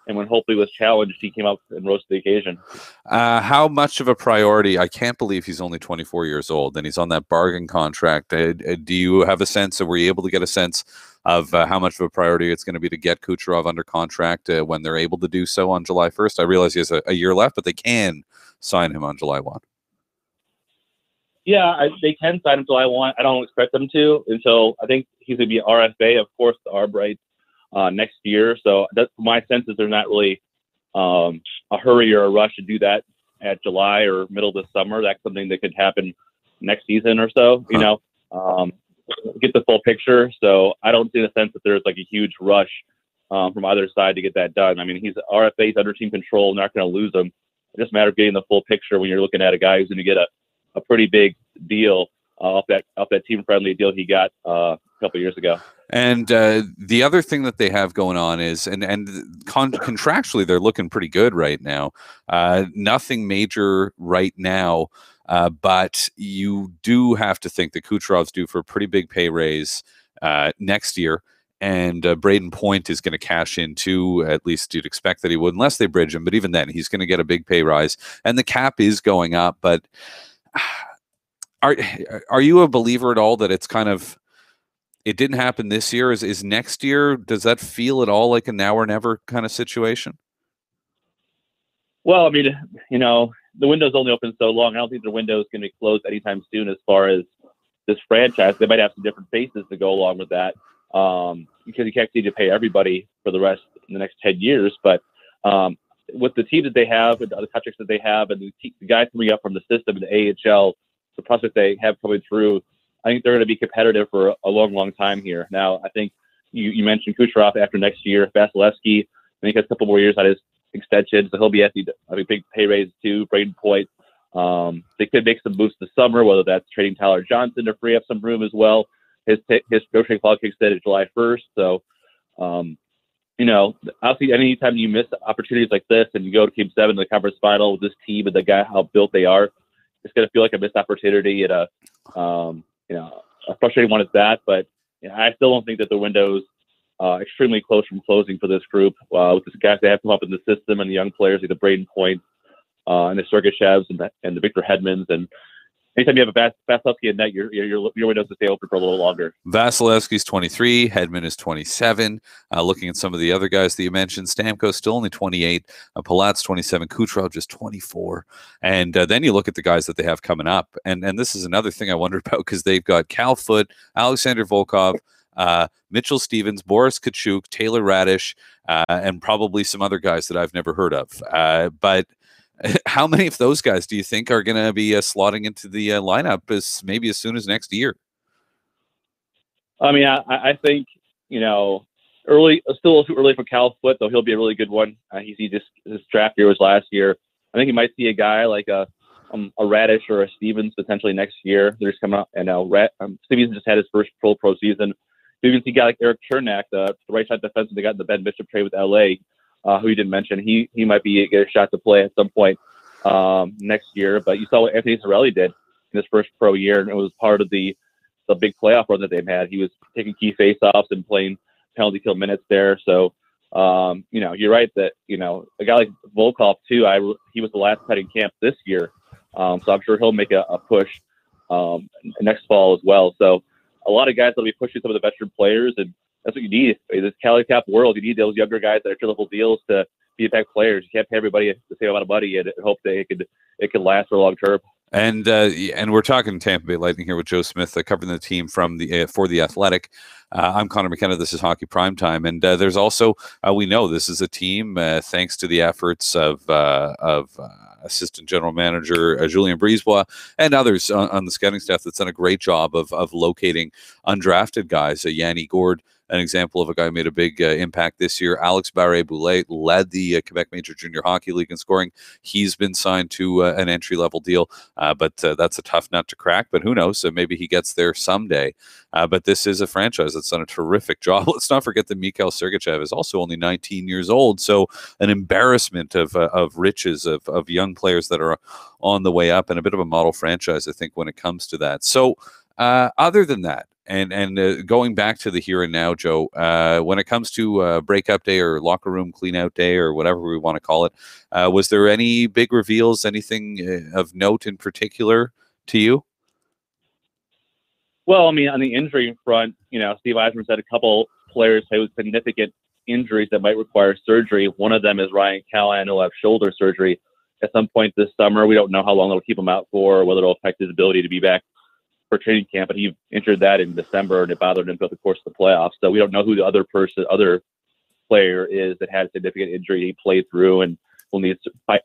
and when Holtby was challenged, he came up and rose to the occasion. How much of a priority? I can't believe he's only 24 years old and he's on that bargain contract. Do you have a sense, or were you able to get a sense of how much of a priority it's going to be to get Kucherov under contract when they're able to do so on July 1st? I realize he has a year left, but they can sign him on July 1. Yeah, they can sign him July 1. I don't expect them to until I think he's going to be RFA, of course, the ARB rights next year. So that's my sense is there's not really a hurry or a rush to do that at July or middle of the summer. That's something that could happen next season or so, get the full picture. So I don't see the sense that there's a huge rush from either side to get that done. He's RFA, he's under team control, not going to lose him. It just matters of getting the full picture when you're looking at a guy who's going to get a pretty big deal off that team-friendly deal he got a couple years ago. And the other thing that they have going on is, and contractually, they're looking pretty good right now. Nothing major right now, but you do have to think that Kucherov's due for a pretty big pay raise next year. And Braden Point is going to cash in too, at least you'd expect that he would, unless they bridge him. But even then, he's going to get a big pay rise. And the cap is going up, but are you a believer at all that it's kind of, it didn't happen this year? Is next year, does that feel at all like a now or never kind of situation? Well, I mean, the window's only open so long. I don't think the window is going to be closed anytime soon as far as this franchise. They might have some different faces to go along with that, because you can't continue to pay everybody for the rest in the next 10 years. But with the team that they have and the contracts that they have and the guys coming up from the system in the AHL, the prospects they have coming through, I think they're going to be competitive for a long, long time here. Now, I think you mentioned Kucherov after next year. Vasilevsky, I think he has a couple more years on his extension, so he'll be at the big pay raise too. Braden Point. They could make some moves this summer, whether that's trading Tyler Johnson to free up some room as well. His negotiating clause kicks in July 1st. So, obviously, anytime you miss opportunities like this and you go to Game 7 in the conference final with this team and the guy how built they are, it's going to feel like a missed opportunity and a frustrating one at that. But I still don't think that the window's extremely close from closing for this group. With the guys they have come up in the system and the young players like the Braden Point and the Sergachevs and the Victor Hedmans, and anytime you have a Vasilevsky in net, your windows to stay open for a little longer. Vasilevsky's 23, Hedman is 27. Looking at some of the other guys that you mentioned, Stamkos still only 28, Palat's 27, Kucherov just 24. And then you look at the guys that they have coming up, and this is another thing I wondered about, because they've got Cal Foote, Alexander Volkov, Mitchell Stevens, Boris Kachuk, Taylor Radish, and probably some other guys that I've never heard of. But how many of those guys do you think are going to be slotting into the lineup maybe as soon as next year? I mean, I think, early, still too early for Cal Foote, though he'll be a really good one. His draft year was last year. I think you might see a guy like a Radish or a Stevens potentially next year. They're just coming out, and Stevens just had his first pro season. You can see a guy like Eric Chernak, the right side defenseman they got in the Ben Bishop trade with LA, who you didn't mention. He might get a shot to play at some point next year. But you saw what Anthony Cirelli did in his first pro year, and it was part of the big playoff run that they've had. He was taking key faceoffs and playing penalty kill minutes there. So, you're right that, a guy like Volkov too, he was the last cut in camp this year. So I'm sure he'll make a push next fall as well. So a lot of guys will be pushing some of the veteran players, and that's what you need. In this Cali Cap world, you need those younger guys that are entry-level deals to be impact players. You can't pay everybody the same amount of money and hope that it could last for a long term. And we're talking Tampa Bay Lightning here with Joe Smith, covering the team from for the Athletic. I'm Conor McKenna. This is Hockey Primetime, and there's also we know this is a team thanks to the efforts of assistant general manager Julien Brisebois and others on the scouting staff that's done a great job of locating undrafted guys. Yanni Gourde, an example of a guy who made a big impact this year. Alex Barré-Boulet led the Quebec Major Junior Hockey League in scoring. He's been signed to an entry-level deal, but that's a tough nut to crack. But who knows? Maybe he gets there someday. But this is a franchise that's done a terrific job. Let's not forget that Mikhail Sergachev is also only 19 years old. So an embarrassment of riches of young players that are on the way up, and a bit of a model franchise, I think, when it comes to that. So other than that, and going back to the here and now, Joe, when it comes to breakup day or locker room clean out day or whatever we want to call it, was there any big reveals, anything of note in particular to you? Well, I mean, on the injury front, Steve Yzerman said a couple players with significant injuries that might require surgery. One of them is Ryan Callahan, who will have shoulder surgery at some point this summer. We don't know how long it'll keep him out for, or whether it'll affect his ability to be back for training camp, but he entered that in December, and it bothered him throughout the course of the playoffs. So we don't know who the other player is that had a significant injury he played through and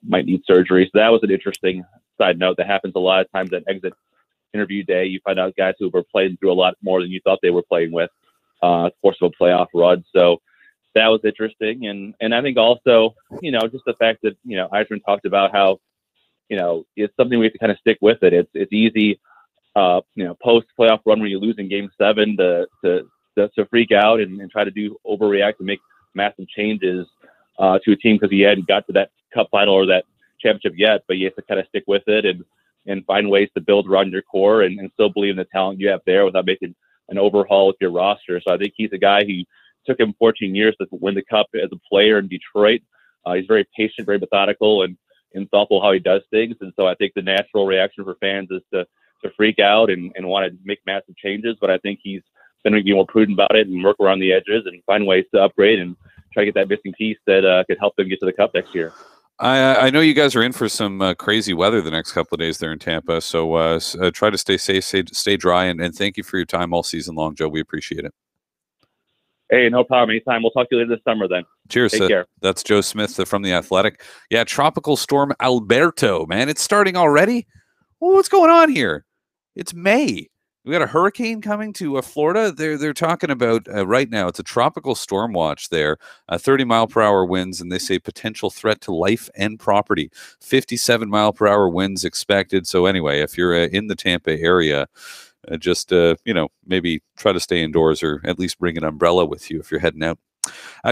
might need surgery. So that was an interesting side note that happens a lot of times at exit interview day. You find out guys who were playing through a lot more than you thought they were playing with, of course, of a playoff run. So that was interesting. And I think also, just the fact that, Yzerman talked about how, it's something we have to kind of stick with it. It's easy, post playoff run when you lose in Game 7 to freak out and try to overreact and make massive changes to a team because he hadn't got to that cup final or that championship yet. But you have to kind of stick with it and find ways to build around your core and still believe in the talent you have there without making an overhaul with your roster. So I think he's a guy who took him 14 years to win the cup as a player in Detroit. He's very patient, very methodical, and thoughtful how he does things. And so I think the natural reaction for fans is to freak out and want to make massive changes, but I think he's going to be more prudent about it and work around the edges and find ways to upgrade and try to get that missing piece that could help them get to the Cup next year. I know you guys are in for some crazy weather the next couple of days there in Tampa, so try to stay safe, stay dry, and thank you for your time all season long, Joe. We appreciate it. Hey, no problem. Anytime. We'll talk to you later this summer then. Cheers. Take care. That's Joe Smith from The Athletic. Yeah, Tropical Storm Alberto, man. It's starting already? Well, what's going on here? It's May. We got a hurricane coming to Florida. They're talking about right now. It's a tropical storm watch there. 30-mile-per-hour winds, and they say potential threat to life and property. 57-mile-per-hour winds expected. So anyway, if you're in the Tampa area, just maybe try to stay indoors or at least bring an umbrella with you if you're heading out.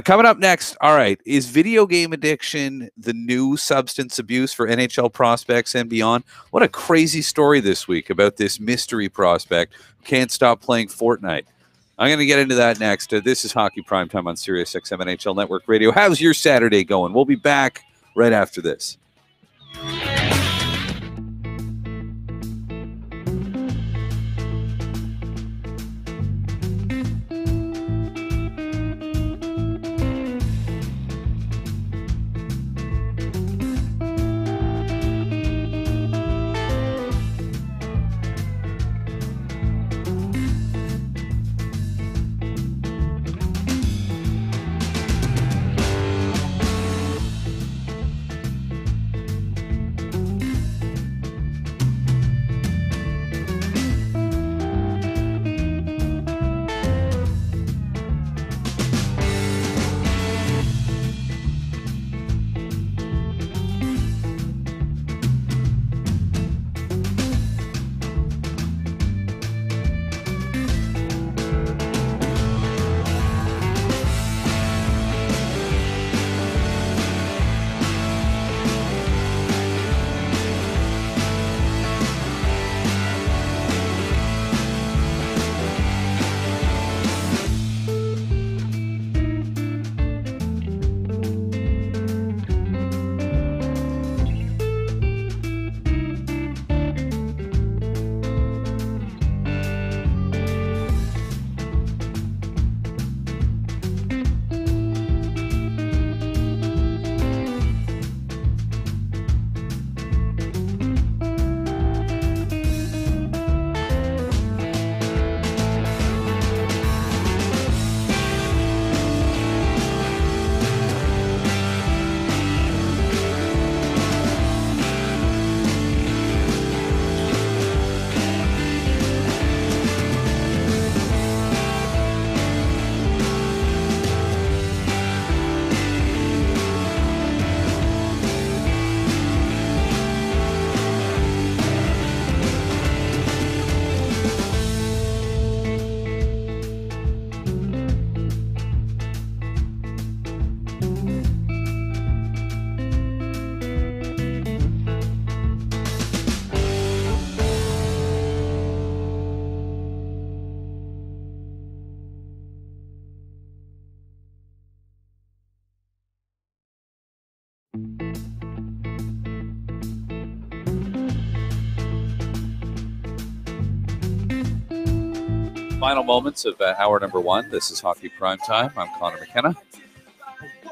Coming up next, all right, is video game addiction the new substance abuse for NHL prospects and beyond? What a crazy story this week about this mystery prospect who can't stop playing Fortnite. I'm going to get into that next. This is Hockey Primetime on Sirius XM NHL Network Radio. How's your Saturday going? We'll be back right after this. Final moments of hour number one. This is Hockey Primetime. I'm Conor McKenna.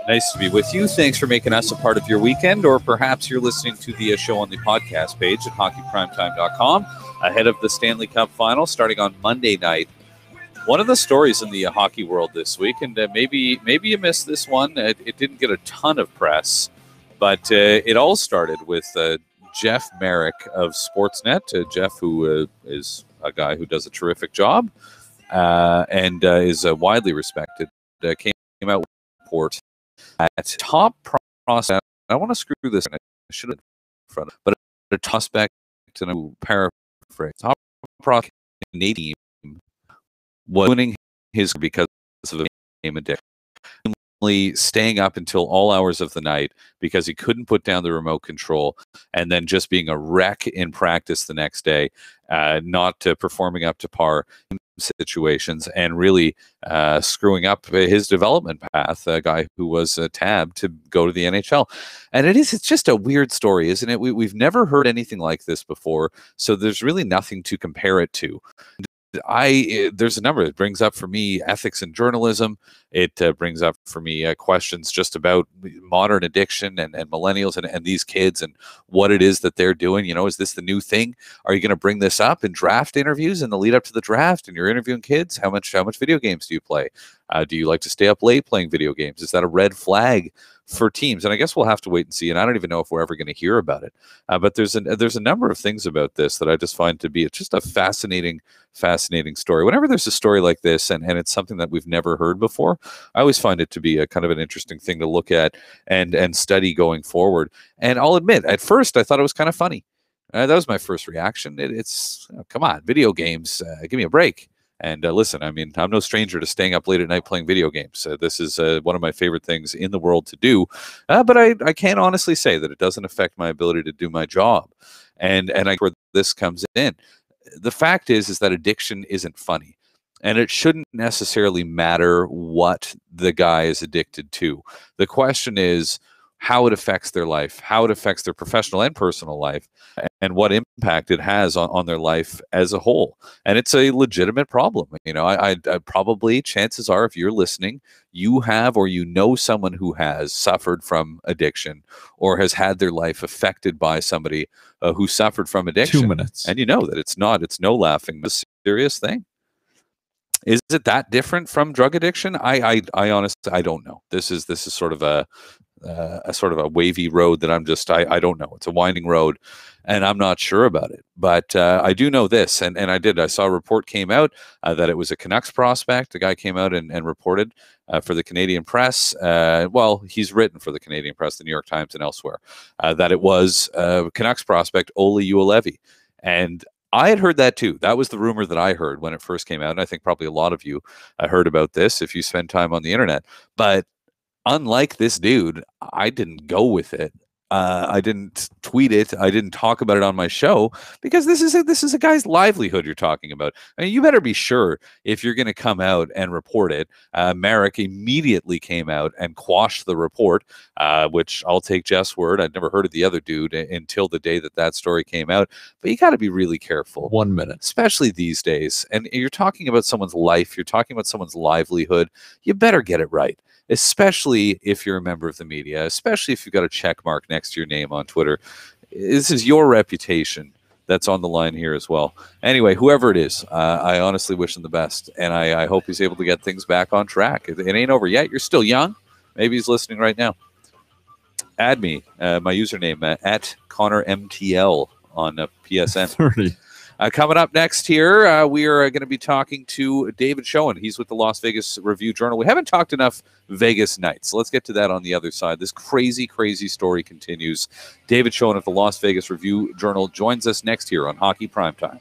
Nice to be with you. Thanks for making us a part of your weekend, or perhaps you're listening to the show on the podcast page at hockeyprimetime.com ahead of the Stanley Cup Final starting on Monday night. One of the stories in the hockey world this week, and maybe you missed this one. It didn't get a ton of press, but it all started with Jeff Merrick of Sportsnet. Jeff, who is a guy who does a terrific job and is widely respected, came out with a report at top prospect. I want to screw this in. I should have in front of, but a prospect, and a paraphrase, top prospect Canadian was winning his because of a game addiction. Staying up until all hours of the night because he couldn't put down the remote control, and then just being a wreck in practice the next day, not performing up to par. situations and really screwing up his development path, a guy who was tabbed to go to the NHL. And it's just a weird story, isn't it? We've never heard anything like this before, so there's really nothing to compare it to. There's a number. It brings up for me ethics in journalism. It brings up for me questions just about modern addiction and millennials and these kids and what it is that they're doing. Is this the new thing? Are you going to bring this up in draft interviews in the lead up to the draft? And you're interviewing kids. How much video games do you play? Do you like to stay up late playing video games? Is that a red flag for teams? And I guess we'll have to wait and see. And I don't even know if we're ever going to hear about it. But there's a number of things about this that I just find to be just a fascinating story. Whenever there's a story like this and it's something that we've never heard before, I always find it to be a kind of an interesting thing to look at and study going forward. And I'll admit, at first I thought it was kind of funny. That was my first reaction. Come on, video games, give me a break. And listen, I mean, I'm no stranger to staying up late at night playing video games. This is one of my favorite things in the world to do. But I can't honestly say that it doesn't affect my ability to do my job. And where this comes in. The fact is that addiction isn't funny. And it shouldn't necessarily matter what the guy is addicted to. The question is how it affects their life, how it affects their professional and personal life, and what impact it has on their life as a whole. And it's a legitimate problem. I probably, chances are, if you're listening, you have or someone who has suffered from addiction or has had their life affected by somebody who suffered from addiction. 2 minutes. And that it's no laughing, it's a serious thing. Is it that different from drug addiction? I honestly, I don't know. This is sort of a sort of a wavy road that I don't know. It's a winding road and I'm not sure about it, but I do know this. And I saw a report came out that it was a Canucks prospect. The guy came out and reported for the Canadian press. Well, he's written for the Canadian press, the New York Times and elsewhere, that it was Canucks prospect Ole Juolevi. And I had heard that too. That was the rumor that I heard when it first came out. And I think probably a lot of you heard about this if you spend time on the internet. But unlike this dude, I didn't go with it. I didn't tweet it. I didn't talk about it on my show because this is a guy's livelihood you're talking about. I mean, you better be sure if you're going to come out and report it. Merrick immediately came out and quashed the report, which I'll take Jeff's word. I'd never heard of the other dude until the day that story came out. But you got to be really careful. 1 minute. Especially these days. And you're talking about someone's life. You're talking about someone's livelihood. You better get it right. Especially if you're a member of the media, especially if you've got a check mark next to your name on Twitter. This is your reputation that's on the line here as well. Anyway, whoever it is, I honestly wish him the best, and I hope he's able to get things back on track. It ain't over yet. You're still young. Maybe he's listening right now. Add me, my username, at Conor MTL on PSN. 30. Coming up next here, we are going to be talking to David Schoen. He's with the Las Vegas Review-Journal. We haven't talked enough Vegas nights. Let's get to that on the other side. This crazy, crazy story continues. David Schoen of the Las Vegas Review-Journal joins us next here on Hockey Primetime.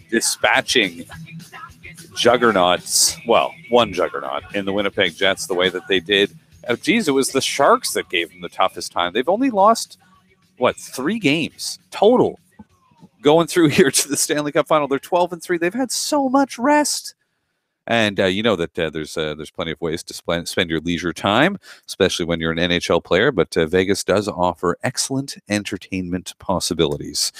dispatching juggernauts, well, one juggernaut in the Winnipeg Jets the way that they did. Geez, it was the Sharks that gave them the toughest time. They've only lost, 3 games total going through here to the Stanley Cup final. They're 12-3. They've had so much rest. And you know that there's plenty of ways to spend your leisure time, especially when you're an NHL player. But Vegas does offer excellent entertainment possibilities.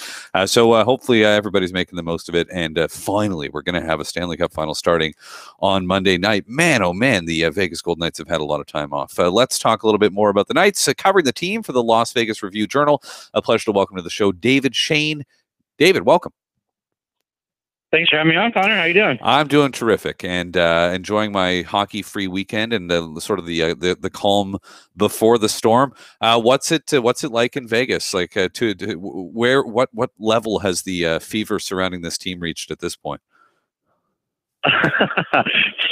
So hopefully everybody's making the most of it. And finally, we're going to have a Stanley Cup final starting on Monday night. Man, oh man, the Vegas Golden Knights have had a lot of time off. Let's talk a little bit more about the Knights. Covering the team for the Las Vegas Review-Journal. A pleasure to welcome to the show David Schoen. David, welcome. Thanks for having me on, Connor. How you doing? I'm doing terrific and enjoying my hockey-free weekend and sort of the calm before the storm. What's it like in Vegas? Like, what level has the fever surrounding this team reached at this point?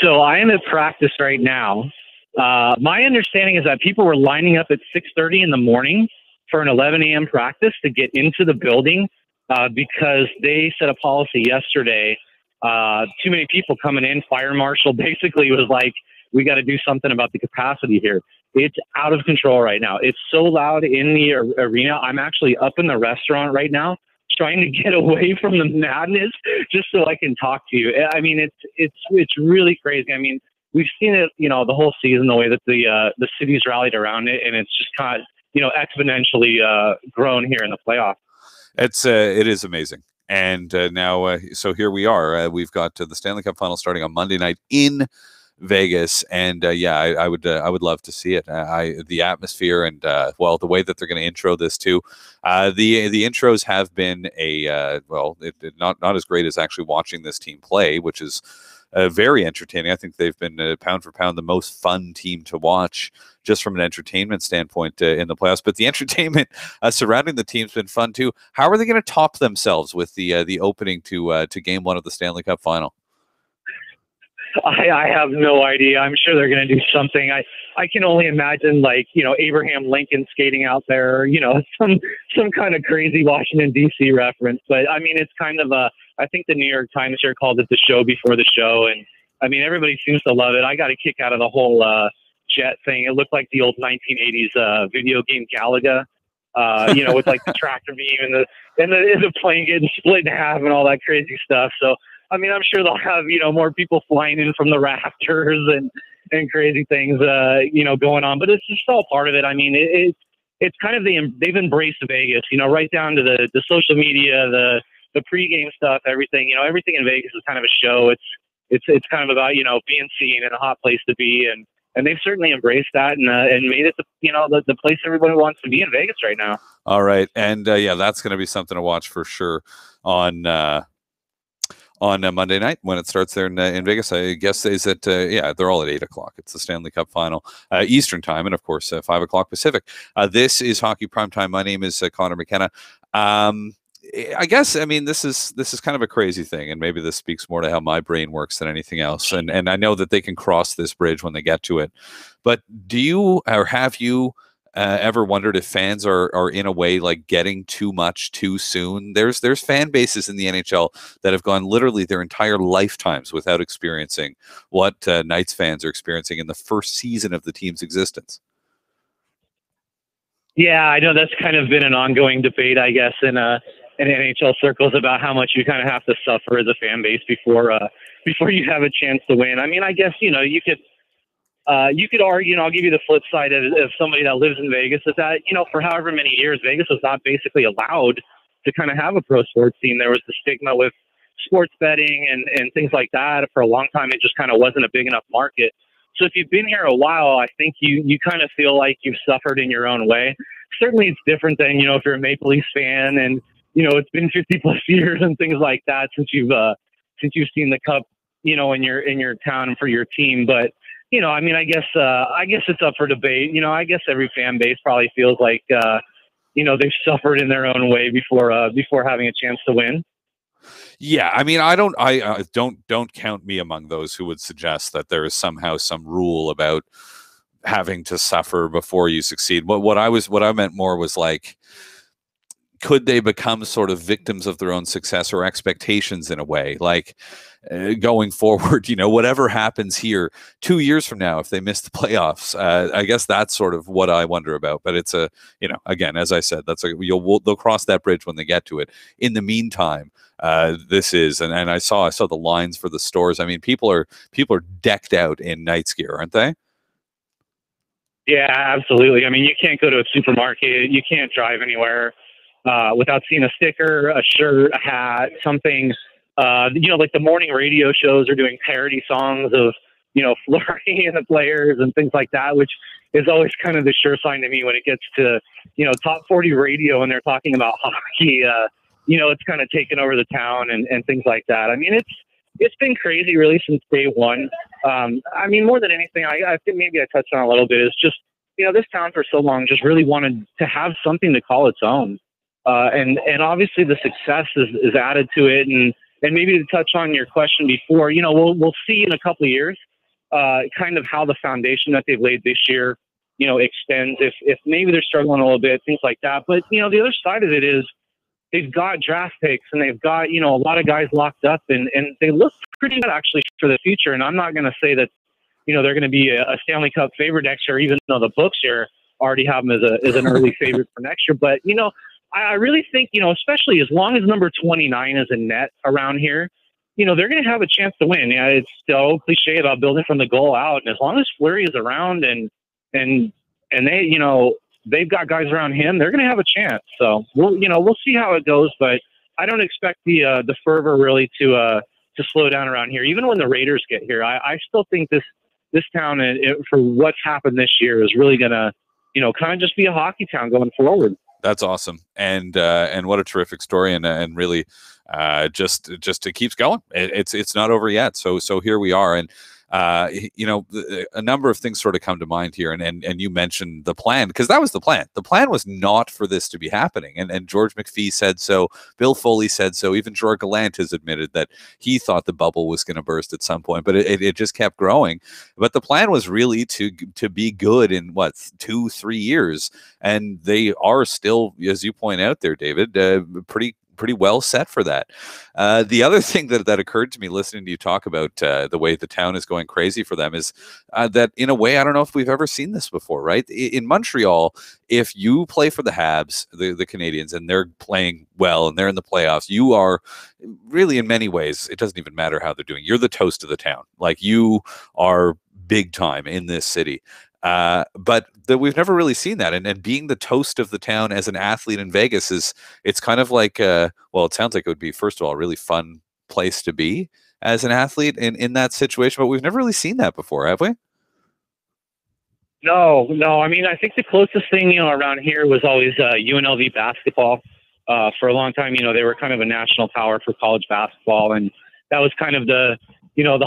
So I am at practice right now. My understanding is that people were lining up at 6:30 in the morning for an 11 a.m. practice to get into the building. Because they set a policy yesterday, too many people coming in. Fire marshal basically was like, we got to do something about the capacity here. It's out of control right now. It's so loud in the arena. I'm actually up in the restaurant right now trying to get away from the madness just so I can talk to you. I mean, it's really crazy. I mean, we've seen it, the whole season, the way that the city's rallied around it, and it's just kind of, exponentially grown here in the playoffs. It is amazing. And now, so here we are. We've got the Stanley Cup final starting on Monday night in Vegas, and I would love to see it. The atmosphere and the way that they're going to intro this too. The intros have been not as great as actually watching this team play, which is very entertaining. I think they've been pound for pound the most fun team to watch, just from an entertainment standpoint in the playoffs. But the entertainment surrounding the team's been fun too. How are they going to top themselves with the opening to Game 1 of the Stanley Cup Final? I have no idea. I'm sure they're going to do something. I can only imagine, Abraham Lincoln skating out there, some kind of crazy Washington, D.C. reference. But, I mean, it's kind of I think the New York Times here called it the show before the show. And, I mean, everybody seems to love it. I got a kick out of the whole jet thing. It looked like the old 1980s video game Galaga, with like the tractor beam and the plane getting split in half and all that crazy stuff. So, I mean, I'm sure they'll have, more people flying in from the rafters and crazy things, going on. But it's just all part of it. I mean, it's kind of they've embraced Vegas, right down to the social media, the pregame stuff, everything. Everything in Vegas is kind of a show. It's kind of about, being seen and a hot place to be. And they've certainly embraced that and made it the place everybody wants to be in Vegas right now. All right. And that's going to be something to watch for sure on Monday night when it starts there in Vegas. I guess is that they're all at 8:00. It's the Stanley Cup final Eastern time, and of course 5:00 Pacific. This is Hockey Primetime. My name is Conor McKenna. I guess, I mean, this is kind of a crazy thing, and maybe this speaks more to how my brain works than anything else. And I know that they can cross this bridge when they get to it. But do you, or have you ever wondered if fans are in a way like getting too much too soon? There's fan bases in the NHL that have gone literally their entire lifetimes without experiencing what Knights fans are experiencing in the first season of the team's existence. Yeah, I know that's kind of been an ongoing debate, I guess, in NHL circles about how much you kind of have to suffer as a fan base before you have a chance to win. I mean, I guess, you could argue, and I'll give you the flip side of somebody that lives in Vegas, is that, for however many years, Vegas was not basically allowed to kind of have a pro sports team. There was the stigma with sports betting and things like that. For a long time, it just kind of wasn't a big enough market. So if you've been here a while, I think you kind of feel like you've suffered in your own way. Certainly it's different than, if you're a Maple Leafs fan and, it's been 50 plus years and things like that since you've seen the Cup, in your town and for your team. But, I mean, I guess it's up for debate. I guess every fan base probably feels like, they've suffered in their own way before having a chance to win. Yeah, I mean, I don't count me among those who would suggest that there is somehow some rule about having to suffer before you succeed. What I meant more was like, could they become sort of victims of their own success or expectations in a way? Like going forward, whatever happens here 2 years from now, if they miss the playoffs, I guess that's sort of what I wonder about. But it's again, as I said, they'll cross that bridge when they get to it. In the meantime, this is, and I saw the lines for the stores. I mean, people are decked out in Knights gear, aren't they? Yeah, absolutely. I mean, you can't go to a supermarket, you can't drive anywhere without seeing a sticker, a shirt, a hat, something. Like the morning radio shows are doing parody songs of, Fleury and the players and things like that, which is always kind of the sure sign to me when it gets to, top 40 radio and they're talking about hockey. It's kind of taken over the town and things like that. I mean, it's been crazy really since day one. I mean, more than anything, I think maybe I touched on a little bit, is just, this town for so long just really wanted to have something to call its own. And obviously the success is added to it. And maybe to touch on your question before, we'll see in a couple of years, kind of how the foundation that they've laid this year, extends, if maybe they're struggling a little bit, things like that. But, the other side of it is they've got draft picks and they've got, a lot of guys locked up and they look pretty good actually for the future. And I'm not going to say that, they're going to be a Stanley Cup favorite next year, even though the books here already have them as an early favorite for next year. But, I really think, especially as long as number 29 is a net around here, they're going to have a chance to win. Yeah, it's still cliche about building from the goal out. And as long as Fleury is around and they, they've got guys around him, they're going to have a chance. So we'll see how it goes, but I don't expect the fervor really to slow down around here. Even when the Raiders get here, I still think this town, for what's happened this year, is really going to, kind of just be a hockey town going forward. That's awesome, and what a terrific story, and really, just it keeps going. It's not over yet. So here we are, and a number of things sort of come to mind here, and you mentioned the plan, because that was the plan. The plan was not for this to be happening, and George McPhee said so. Bill Foley said so. Even Gerard Gallant has admitted that he thought the bubble was going to burst at some point, but it just kept growing. But the plan was really to be good in 2-3 years, and they are still, as you point out there, David, pretty well set for that. The other thing that occurred to me listening to you talk about the way the town is going crazy for them is that, in a way, I don't know if we've ever seen this before, right? In Montreal, if you play for the Habs, the Canadians, and they're playing well and they're in the playoffs, you are really, in many ways, it doesn't even matter how they're doing. You're the toast of the town. Like, you are big time in this city. But we've never really seen that. And being the toast of the town as an athlete in Vegas it's kind of like, it sounds like it would be, first of all, a really fun place to be as an athlete in that situation. But we've never really seen that before, have we? No. I mean, I think the closest thing, around here was always UNLV basketball. For a long time, they were kind of a national power for college basketball. And that was kind of the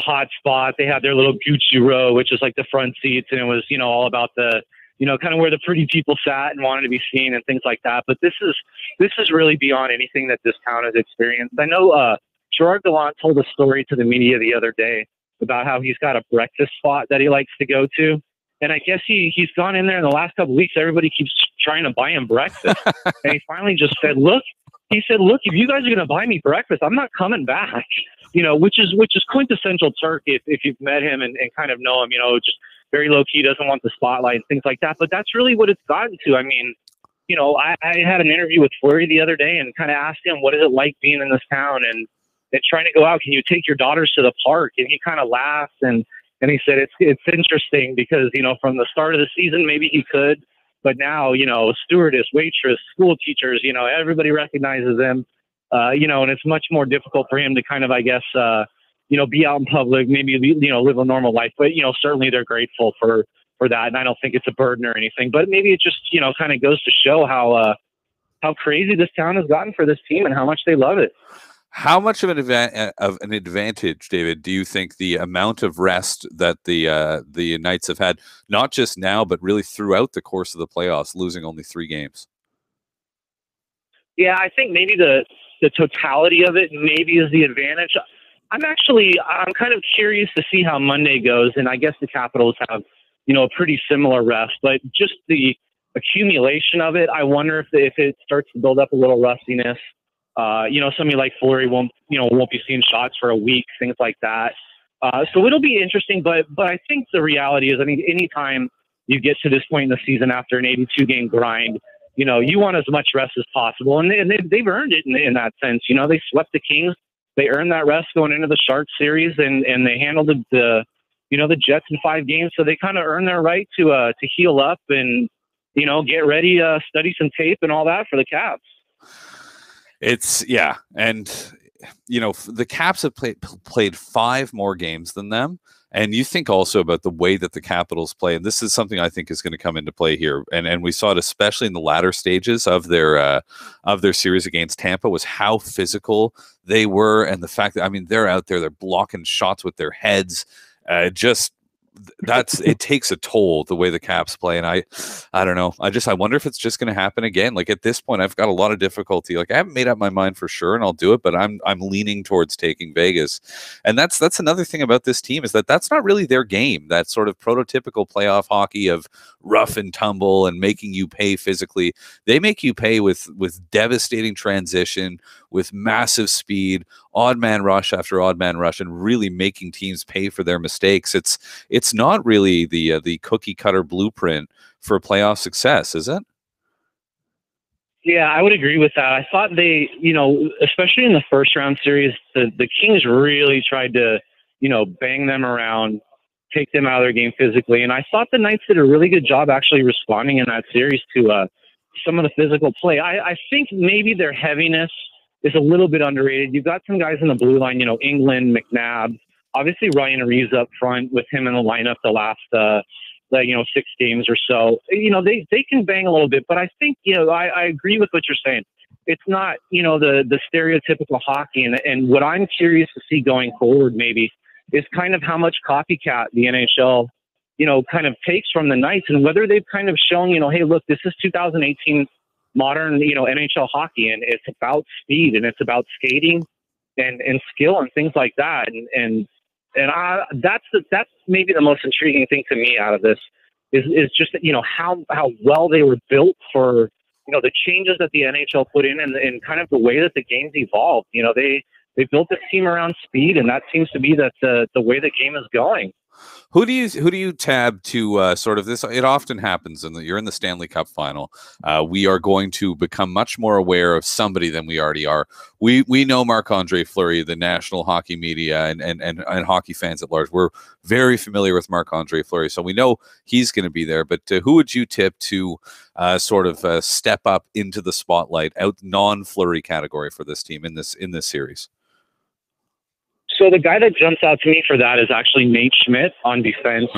hot spot. They had their little Gucci row, which is like the front seats. And it was, all about the, kind of where the pretty people sat and wanted to be seen and things like that. But this is really beyond anything that this town has experienced. I know Gerard Gallant told a story to the media the other day about how he's got a breakfast spot that he likes to go to. And I guess he's gone in there in the last couple of weeks. Everybody keeps trying to buy him breakfast. And he finally just said, look, if you guys are going to buy me breakfast, I'm not coming back. Which is quintessential Turk if you've met him and kind of know him, just very low key, doesn't want the spotlight and things like that. But that's really what it's gotten to. I mean, I had an interview with Fleury the other day and kind of asked him, what is it like being in this town and trying to go out? Can you take your daughters to the park? And he kind of laughed and he said, it's interesting because, from the start of the season, maybe he could, but now, stewardess, waitress, school teachers, everybody recognizes them. And it's much more difficult for him to kind of, I guess, be out in public, maybe, live a normal life. But, certainly they're grateful for that. And I don't think it's a burden or anything. But maybe it just, kind of goes to show how crazy this town has gotten for this team and how much they love it. How much of an advantage, David, do you think the amount of rest that the Knights have had, not just now, but really throughout the course of the playoffs, losing only 3 games? Yeah, I think maybe the totality of it maybe is the advantage. I'm kind of curious to see how Monday goes, and I guess the Capitals have, a pretty similar rest, but just the accumulation of it, I wonder if it starts to build up a little rustiness. Somebody like Fleury won't be seeing shots for a week, things like that. So it'll be interesting, but I think the reality is, I mean, anytime you get to this point in the season after an 82-game grind, you want as much rest as possible, and they've earned it in that sense. They swept the Kings, they earned that rest going into the Sharks series, and they handled the Jets in 5 games, so they kind of earned their right to heal up and get ready, study some tape and all that for the Caps. And the Caps have played 5 more games than them. And you think also about the way that the Capitals play, and this is something I think is going to come into play here. And we saw it especially in the latter stages of their series against Tampa, was how physical they were, and the fact that, I mean, they're out there, they're blocking shots with their heads. It takes a toll the way the Caps play, and I don't know. I wonder if it's just going to happen again. Like, at this point, I've got a lot of difficulty. Like, I haven't made up my mind for sure, and I'll do it, but I'm leaning towards taking Vegas. And that's another thing about this team, is that's not really their game. That sort of prototypical playoff hockey of rough and tumble and making you pay physically. They make you pay with devastating transition, with massive speed, odd man rush after odd man rush, and really making teams pay for their mistakes. It's not really the cookie cutter blueprint for playoff success, is it? Yeah, I would agree with that. I thought they, especially in the first round series, the Kings really tried to, bang them around, take them out of their game physically. And I thought the Knights did a really good job actually responding in that series to some of the physical play. I think maybe their heaviness is a little bit underrated. You've got some guys in the blue line, England, McNabb, obviously Ryan Reeves up front with him in the lineup the last, 6 games or so. They can bang a little bit, but I think, I agree with what you're saying. It's not, the stereotypical hockey. And what I'm curious to see going forward maybe is kind of how much copycat the NHL, kind of takes from the Knights, and whether they've kind of shown, hey, look, this is 2018 modern, NHL hockey, and it's about speed, and it's about skating and skill and things like that. And that's maybe the most intriguing thing to me out of this is just that, how well they were built for, the changes that the NHL put in, and kind of the way that the game's evolved. They built this team around speed, and that seems to be the way the game is going. Who do you tab to sort of this? It often happens, and you're in the Stanley Cup final. We are going to become much more aware of somebody than we already are. We know Marc-Andre Fleury, the national hockey media and hockey fans at large. We're very familiar with Marc-Andre Fleury, so we know he's going to be there. But who would you tip to sort of step up into the spotlight, out non-Fleury category for this team in this series? So the guy that jumps out to me for that is actually Nate Schmidt on defense.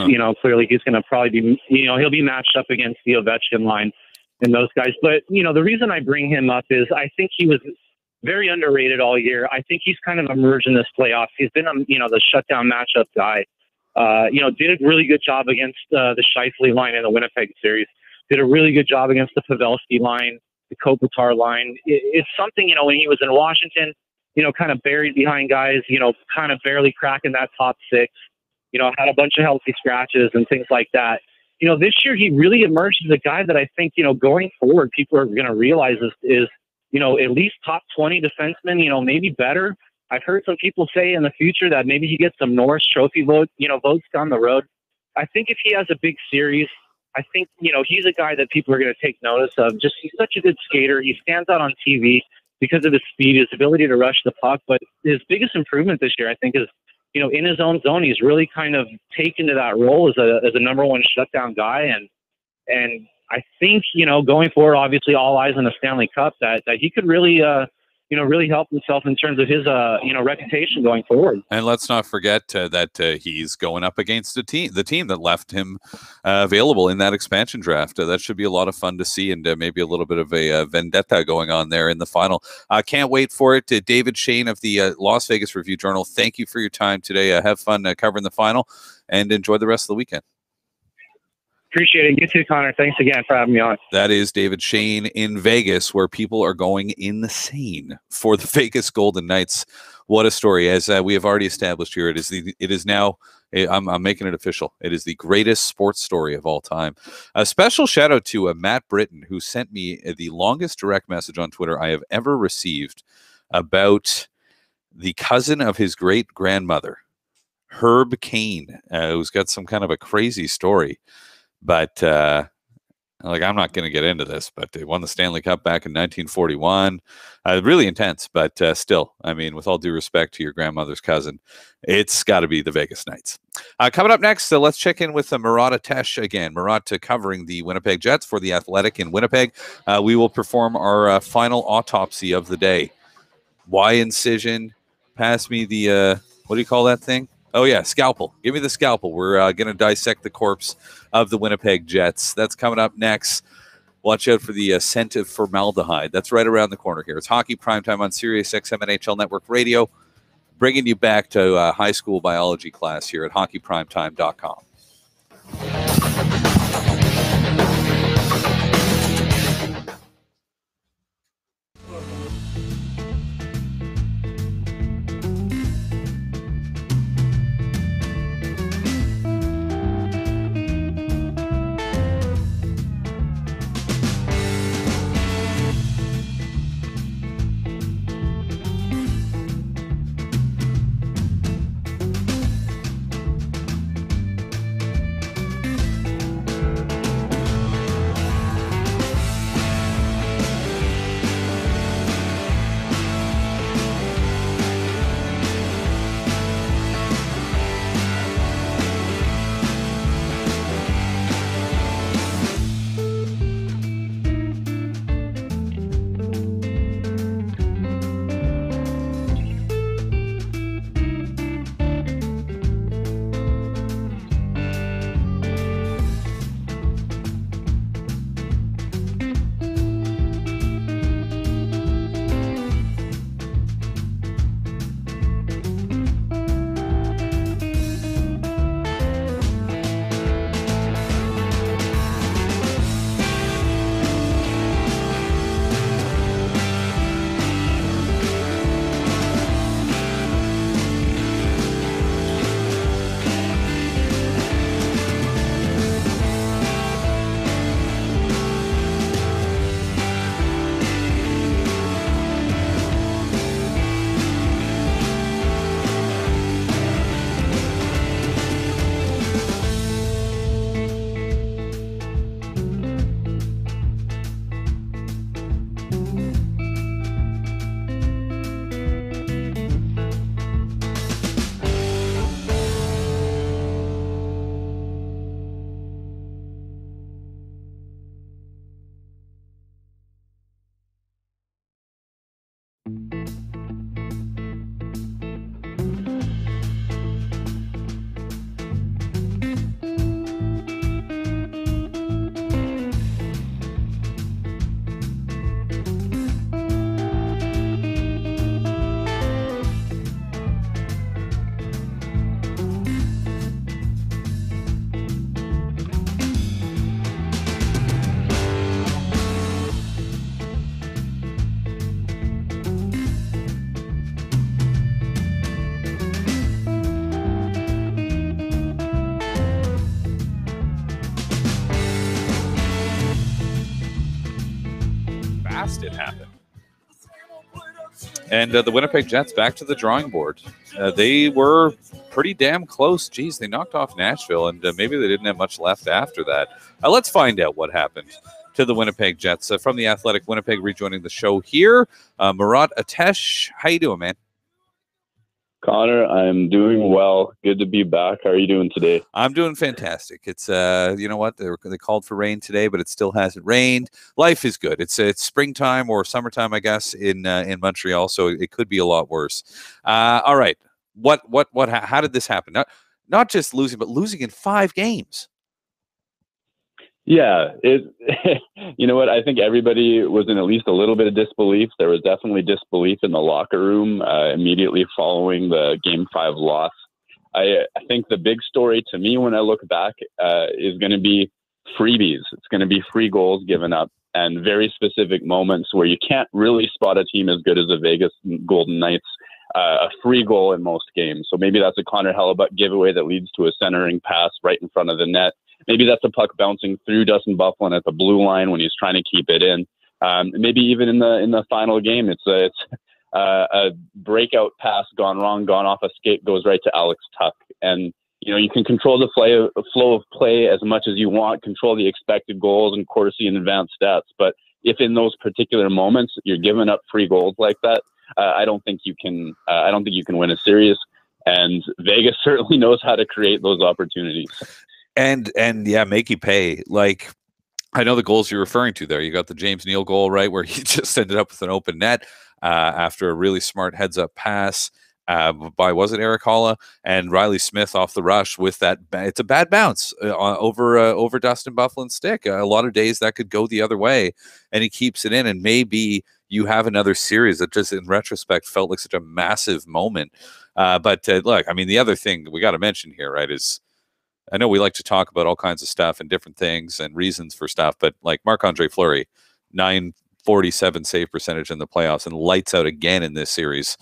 Clearly he's going to probably be, he'll be matched up against the Ovechkin line and those guys. But, the reason I bring him up is I think he was very underrated all year. I think he's kind of emerged in this playoffs. He's been, the shutdown matchup guy. Did a really good job against the Scheifele line in the Winnipeg series. Did a really good job against the Pavelski line, the Kopitar line. It's something, when he was in Washington, kind of buried behind guys, kind of barely cracking that top 6, had a bunch of healthy scratches and things like that. This year he really emerged as a guy that I think, going forward, people are going to realize is, at least top 20 defenseman, maybe better. I've heard some people say in the future that maybe he gets some Norris Trophy votes down the road. I think if he has a big series, I think, he's a guy that people are going to take notice of. Just, he's such a good skater. He stands out on TV because of his speed, his ability to rush the puck. But his biggest improvement this year, I think, is, in his own zone, he's really kind of taken to that role as a number one shutdown guy. And I think, going forward, obviously all eyes on the Stanley Cup, that he could really, really help himself in terms of his, reputation going forward. And let's not forget that he's going up against the team that left him available in that expansion draft. That should be a lot of fun to see, and maybe a little bit of a vendetta going on there in the final. Can't wait for it. David Schoen of the Las Vegas Review-Journal, thank you for your time today. Have fun covering the final, and enjoy the rest of the weekend. Appreciate it. You too, Connor. Thanks again for having me on. That is David Schoen in Vegas, where people are going insane for the Vegas Golden Knights. What a story! As we have already established here, it is now. I'm making it official. It is the greatest sports story of all time. A special shout out to Matt Britton, who sent me the longest direct message on Twitter I have ever received about the cousin of his great grandmother, Herb Kane, who's got some kind of a crazy story. But I'm not going to get into this, but they won the Stanley Cup back in 1941. Really intense, but still, I mean, with all due respect to your grandmother's cousin, it's got to be the Vegas Knights. Coming up next, let's check in with Murat again. Murat covering the Winnipeg Jets for The Athletic in Winnipeg. We will perform our final autopsy of the day. Why incision? Pass me the, what do you call that thing? Oh, yeah, scalpel. Give me the scalpel. We're going to dissect the corpse of the Winnipeg Jets. That's coming up next. Watch out for the scent of formaldehyde. That's right around the corner here. It's Hockey Primetime on Sirius XM NHL Network Radio, bringing you back to high school biology class here at hockeyprimetime.com. It happened. And the Winnipeg Jets back to the drawing board. They were pretty damn close. Geez, they knocked off Nashville, and maybe they didn't have much left after that. Let's find out what happened to the Winnipeg Jets. From The Athletic, Winnipeg rejoining the show here. Murat, how you doing, man? Connor, I'm doing well. Good to be back. How are you doing today? I'm doing fantastic. It's you know what, they called for rain today, but it still hasn't rained. Life is good. It's springtime or summertime, I guess, in Montreal, so it could be a lot worse. All right, how did this happen? Not just losing, but losing in 5 games. Yeah, you know what? I think everybody was in at least a little bit of disbelief. There was definitely disbelief in the locker room immediately following the Game 5 loss. I think the big story to me when I look back is going to be freebies. It's going to be free goals given up and very specific moments where you can't really spot a team as good as the Vegas Golden Knights. A free goal in most games. So maybe that's a Connor Hellebuck giveaway that leads to a centering pass right in front of the net. Maybe that's a puck bouncing through Dustin Byfuglien at the blue line when he's trying to keep it in. Maybe even in the final game, it's a breakout pass gone wrong, gone off a skate, goes right to Alex Tuck. And you can control the flow of play as much as you want, control the expected goals and Corsi and advanced stats. But if in those particular moments you're giving up free goals like that, I don't think you can. I don't think you can win a series, and Vegas certainly knows how to create those opportunities. And yeah, make you pay. Like, I know the goals you're referring to there. You got the James Neal goal, right, where he just ended up with an open net after a really smart heads-up pass by, was it Eric Holla, and Riley Smith off the rush with that. It's a bad bounce over Dustin Byfuglien's stick. A lot of days that could go the other way, and he keeps it in, and maybe you have another series that just in retrospect felt like such a massive moment. But look, I mean, the other thing we got to mention here, right, is I know we like to talk about all kinds of stuff and different things and reasons for stuff, but like Marc-Andre Fleury, 947 save percentage in the playoffs and lights out again in this series.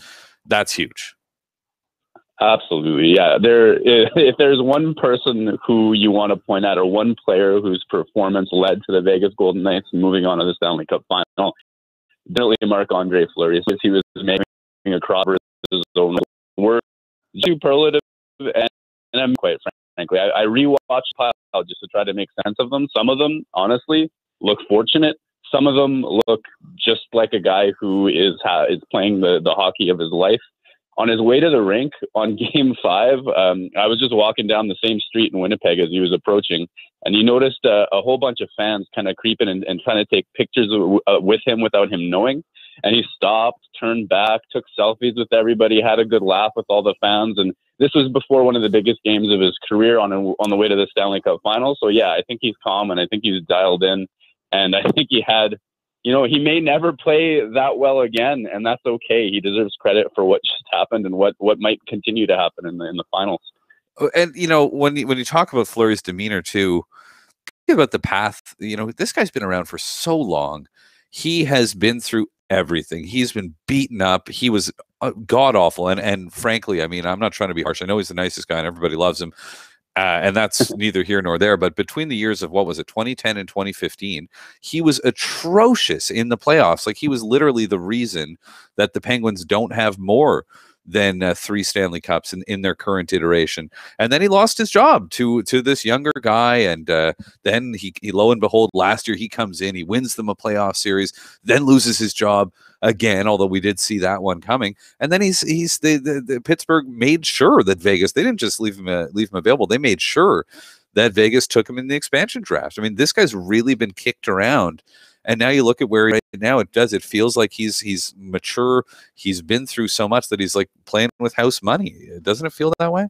That's huge. Absolutely. Yeah. If there's one person who you want to point at or one player whose performance led to the Vegas Golden Knights moving on to the Stanley Cup final, definitely Marc-Andre Fleury, since he was making a crop his own work, superlative, and I'm quite frankly, I rewatched Pile just to try to make sense of them. Some of them, honestly, look fortunate. Some of them look just like a guy who is playing the hockey of his life. On his way to the rink on Game 5, I was just walking down the same street in Winnipeg as he was approaching, and he noticed a whole bunch of fans kind of creeping and trying to take pictures with him without him knowing. And he stopped, turned back, took selfies with everybody, had a good laugh with all the fans. And this was before one of the biggest games of his career on the way to the Stanley Cup final. So, yeah, I think he's calm, and I think he's dialed in. And I think he had, he may never play that well again, and that's okay. He deserves credit for what just happened and what might continue to happen in the finals. And, when you talk about Fleury's demeanor, too, think about the path. This guy's been around for so long. He has been through everything. He's been beaten up. He was god-awful. And frankly, I mean, I'm not trying to be harsh. I know he's the nicest guy and everybody loves him. And that's neither here nor there. But between the years of, 2010 and 2015, he was atrocious in the playoffs. Like, he was literally the reason that the Penguins don't have more than 3 Stanley Cups in their current iteration. And then he lost his job to this younger guy. And then he lo and behold, last year he comes in, he wins them a playoff series, then loses his job again, although we did see that one coming. And then the Pittsburgh made sure that Vegas, they didn't just leave him available. They made sure that Vegas took him in the expansion draft. I mean, this guy's really been kicked around. And now you look at where right now it feels like he's mature. He's been through so much that he's like playing with house money. Doesn't it feel that way?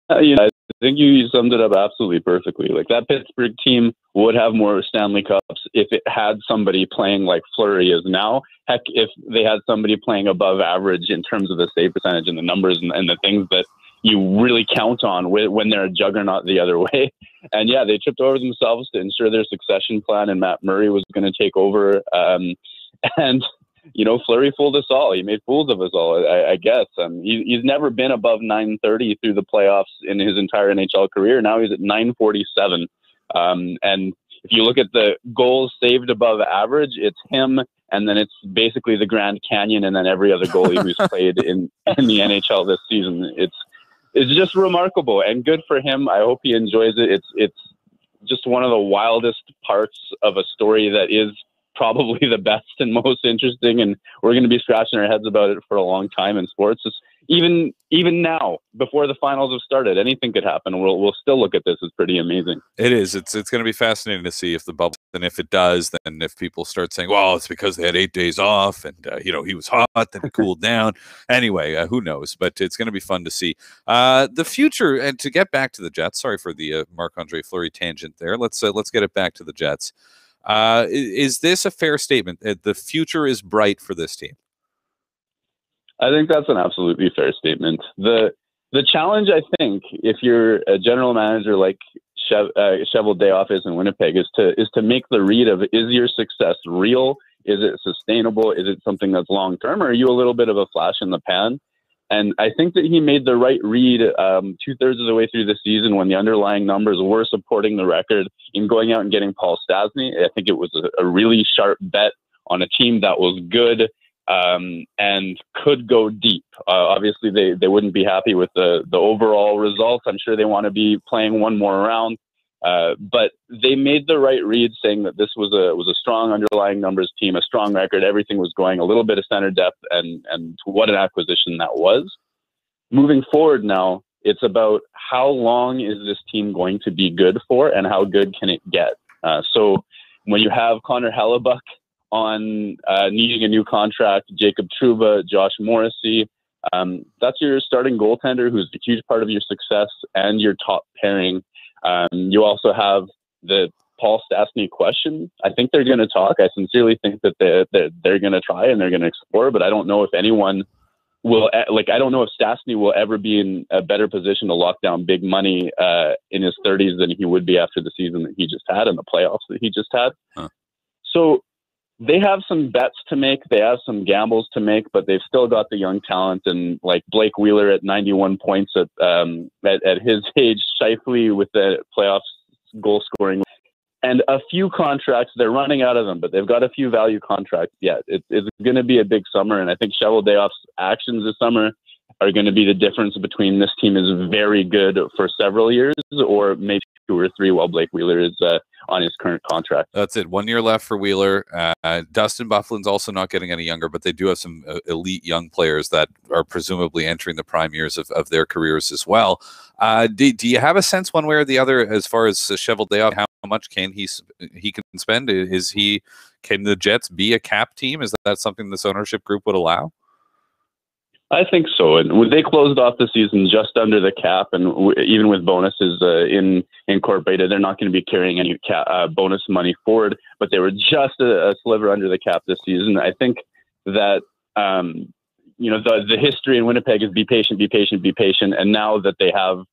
I think you summed it up absolutely perfectly. Like, that Pittsburgh team would have more Stanley Cups if it had somebody playing like Fleury is now. Heck, if they had somebody playing above average in terms of the save percentage and the numbers and the things that you really count on when they're a juggernaut the other way. And yeah, they tripped over themselves to ensure their succession plan, and Matt Murray was going to take over. And Fleury fooled us all. He made fools of us all, I guess. He's never been above 930 through the playoffs in his entire NHL career. Now he's at 947. And if you look at the goals saved above average, it's him, and then it's basically the Grand Canyon, and then every other goalie who's played in the NHL this season. It's just remarkable and good for him. I hope he enjoys it. It's just one of the wildest parts of a story that is probably the best and most interesting, and we're going to be scratching our heads about it for a long time in sports. It's even now, before the finals have started, anything could happen. We'll still look at this as pretty amazing. It is. It's going to be fascinating to see if the bubble, and if it does, then if people start saying, well, it's because they had 8 days off and he was hot, then it cooled down. Anyway, who knows? But it's going to be fun to see the future. And to get back to the Jets, sorry for the Marc-Andre Fleury tangent there. Let's get it back to the Jets. Is this a fair statement? The future is bright for this team. I think that's an absolutely fair statement. The challenge, I think, if you're a general manager like Cheveldayoff is in Winnipeg is to make the read of, is your success real? Is it sustainable? Is it something that's long term, or are you a little bit of a flash in the pan? And I think that he made the right read 2/3 of the way through the season when the underlying numbers were supporting the record in going out and getting Paul Stastny. I think it was a really sharp bet on a team that was good and could go deep. Obviously, they wouldn't be happy with the overall results. I'm sure they want to be playing one more round. But they made the right read, saying that this was a strong underlying numbers team, a strong record. Everything was going, a little bit of center depth, and what an acquisition that was. Moving forward now, it's about how long is this team going to be good for, and how good can it get? So when you have Connor Hellebuck on needing a new contract, Jacob Trouba, Josh Morrissey, that's your starting goaltender, who's a huge part of your success and your top pairing. You also have the Paul Stastny question. I think they're going to talk. I sincerely think that they're going to try and they're going to explore, but I don't know if anyone will, I don't know if Stastny will ever be in a better position to lock down big money in his 30s than he would be after the season that he just had and the playoffs that he just had. Huh. So they have some bets to make. They have some gambles to make, but they've still got the young talent. And like Blake Wheeler at 91 points at his age, Scheifele with the playoffs goal scoring, and a few contracts. They're running out of them, but they've got a few value contracts yet. It's going to be a big summer, and I think Cheveldayoff's actions this summer are going to be the difference between this team is very good for several years or maybe 2 or 3 while Blake Wheeler is on his current contract. That's it. 1 year left for Wheeler. Dustin Byfuglien's also not getting any younger, but they do have some elite young players that are presumably entering the prime years of their careers as well. Do you have a sense one way or the other as far as Cheveldayoff, how much can he can spend? Can the Jets be a cap team? Is that something this ownership group would allow? I think so. And they closed off the season just under the cap, and even with bonuses incorporated, they're not going to be carrying any bonus money forward, but they were just a sliver under the cap this season. I think that, the history in Winnipeg is be patient, be patient, be patient. And now that they have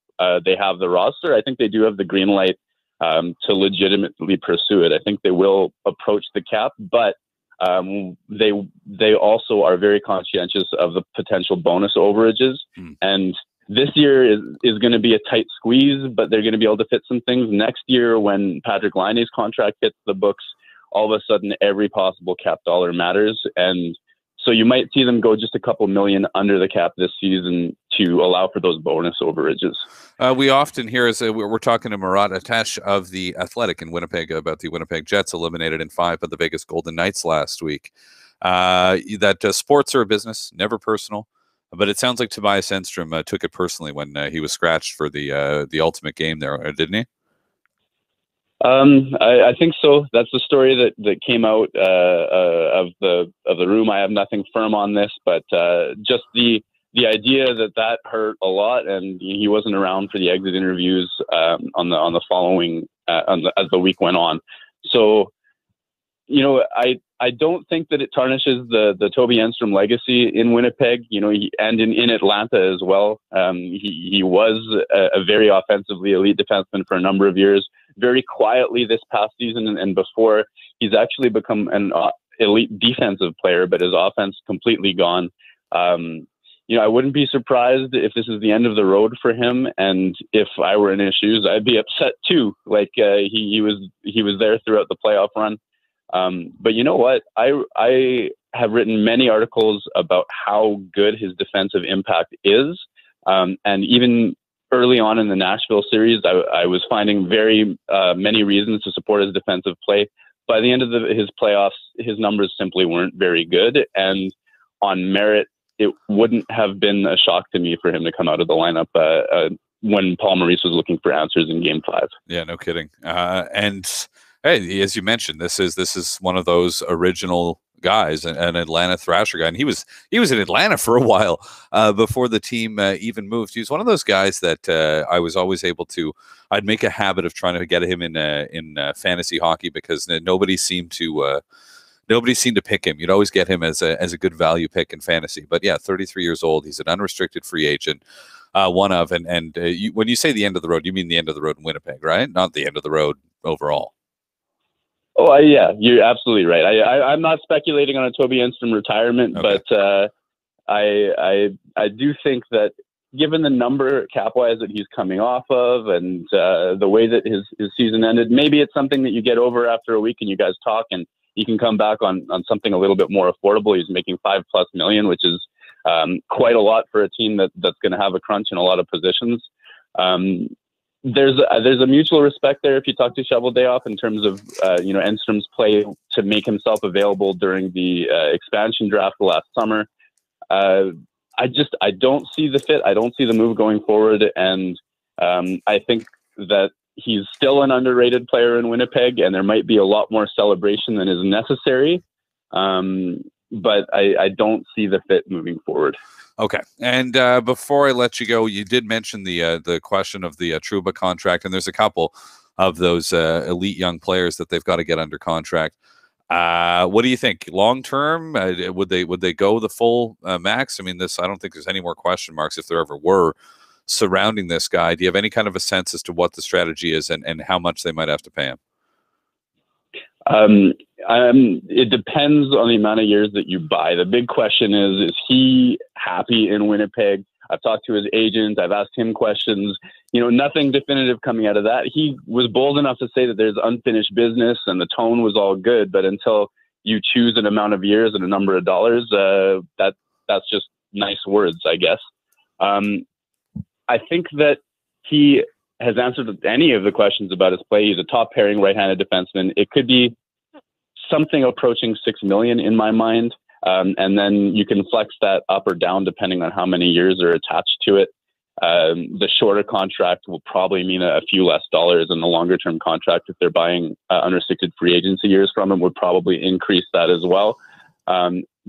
the roster, I think they do have the green light to legitimately pursue it. I think they will approach the cap, but they also are very conscientious of the potential bonus overages. And this year is going to be a tight squeeze, but they're going to be able to fit some things. Next year, when Patrick Laine's contract hits the books, all of a sudden every possible cap dollar matters. And so you might see them go just a couple million under the cap this season to allow for those bonus overages. We often hear, as we're talking to Murat Atesh of The Athletic in Winnipeg about the Winnipeg Jets eliminated in 5 by the Vegas Golden Knights last week, that sports are a business, never personal. But it sounds like Tobias Enstrom took it personally when he was scratched for the ultimate game there, didn't he? I think so. That's the story that came out of the room. I have nothing firm on this, but just the idea that hurt a lot, and he wasn't around for the exit interviews on the following as the week went on. So, I don't think that it tarnishes the Toby Enstrom legacy in Winnipeg, and in Atlanta as well. He was a very offensively elite defenseman for a number of years. Very quietly this past season and before, he's actually become an elite defensive player, but his offense completely gone. I wouldn't be surprised if this is the end of the road for him. And if I were in his shoes, I'd be upset too. Like he was there throughout the playoff run. But you know what? I have written many articles about how good his defensive impact is. And even early on in the Nashville series, I was finding very many reasons to support his defensive play. By the end of his playoffs, his numbers simply weren't very good. And on merit, it wouldn't have been a shock to me for him to come out of the lineup when Paul Maurice was looking for answers in Game 5. Yeah, no kidding. And hey, as you mentioned, this is one of those original guys, an Atlanta Thrasher guy, and he was in Atlanta for a while before the team even moved. He was one of those guys that I was always able to. I'd make a habit of trying to get him in fantasy hockey because nobody seemed to pick him. You'd always get him as a good value pick in fantasy. But yeah, 33 years old. He's an unrestricted free agent. one of. And when you say the end of the road, you mean the end of the road in Winnipeg, right? Not the end of the road overall. Oh, yeah, you're absolutely right. I'm not speculating on a Toby Enstrom retirement, Okay. but I do think that given the number cap-wise that he's coming off of and the way that his season ended, maybe it's something that you get over after a week and you guys talk and you can come back on something a little bit more affordable. He's making $5+ million, which is quite a lot for a team that's going to have a crunch in a lot of positions. There's a mutual respect there if you talk to Shoveldayoff in terms of Enstrom's play to make himself available during the expansion draft last summer. I don't see the fit. I don't see the move going forward, and I think that he's still an underrated player in Winnipeg, and there might be a lot more celebration than is necessary. But I don't see the fit moving forward. Okay. And before I let you go, you did mention the question of the Trouba contract, and there's a couple of those elite young players that they've got to get under contract. What do you think? Long term, would they go the full max? I mean, I don't think there's any more question marks, if there ever were, surrounding this guy. Do you have any kind of a sense as to what the strategy is and how much they might have to pay him? It depends on the amount of years that you buy. The big question is he happy in Winnipeg? I've talked to his agent. I've asked him questions. Nothing definitive coming out of that. He was bold enough to say that there's unfinished business and the tone was all good. But until you choose an amount of years and a number of dollars, that's just nice words, I guess. I think that he has answered any of the questions about his play. He's a top pairing right-handed defenseman. It could be something approaching $6 million in my mind. And then you can flex that up or down depending on how many years are attached to it. The shorter contract will probably mean a few less dollars, and the longer term contract, if they're buying unrestricted free agency years from him, would probably increase that as well.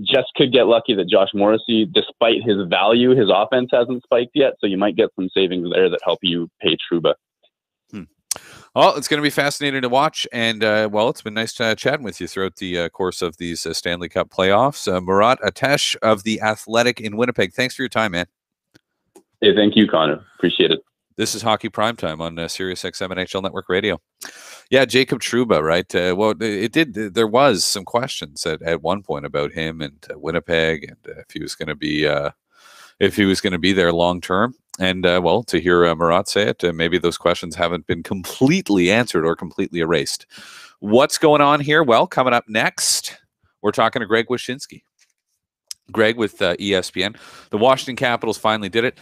Just could get lucky that Josh Morrissey, despite his value, his offense hasn't spiked yet. So you might get some savings there that help you pay Trouba. Well, it's going to be fascinating to watch. And, it's been nice chatting with you throughout the course of these Stanley Cup playoffs. Murat Atesh of The Athletic in Winnipeg. Thanks for your time, man. Hey, thank you, Connor. Appreciate it. This is Hockey Primetime on Sirius XM NHL Network Radio. Yeah, Jacob Trouba, right? There was some questions at one point about him and Winnipeg, and if he was going to be there long term. And to hear Murat say it, maybe those questions haven't been completely answered or completely erased. What's going on here? Well, coming up next, we're talking to Greg Wishynski. Greg with ESPN. The Washington Capitals finally did it.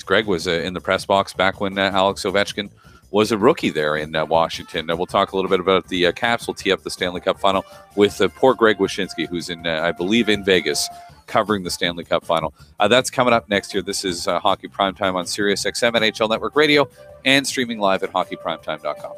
Greg was in the press box back when Alex Ovechkin was a rookie there in Washington. We'll talk a little bit about the Caps. We'll tee up the Stanley Cup final with poor Greg Wishynski, who's I believe in Vegas, covering the Stanley Cup final. That's coming up next year. This is Hockey Primetime on Sirius XM NHL Network Radio and streaming live at hockeyprimetime.com.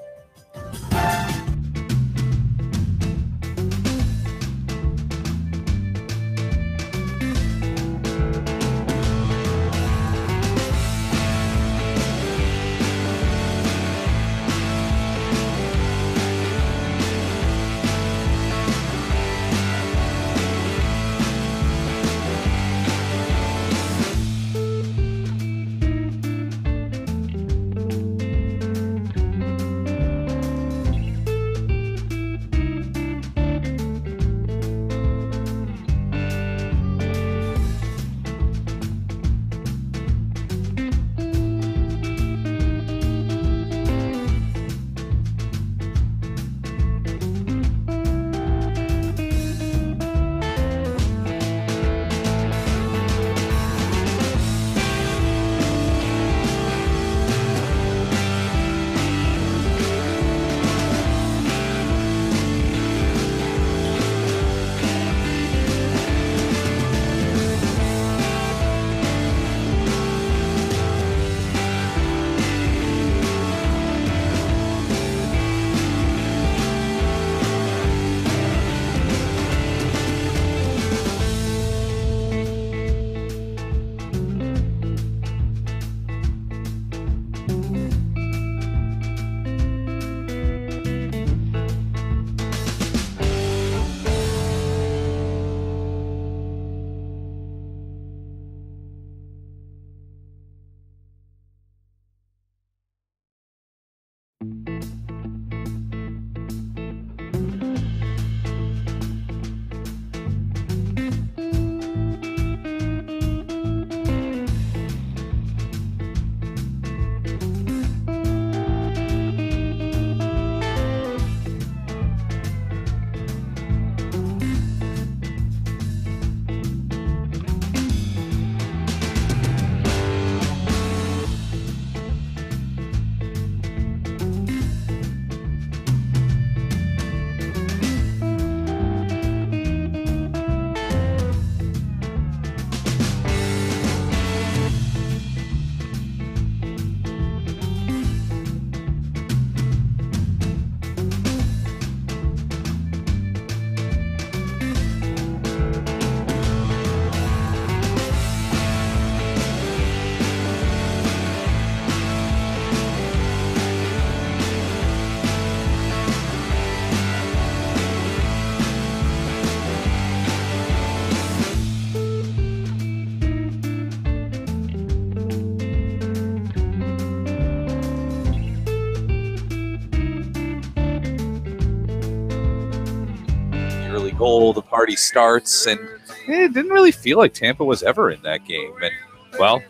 early goal, the party starts, and it didn't really feel like Tampa was ever in that game. And, well,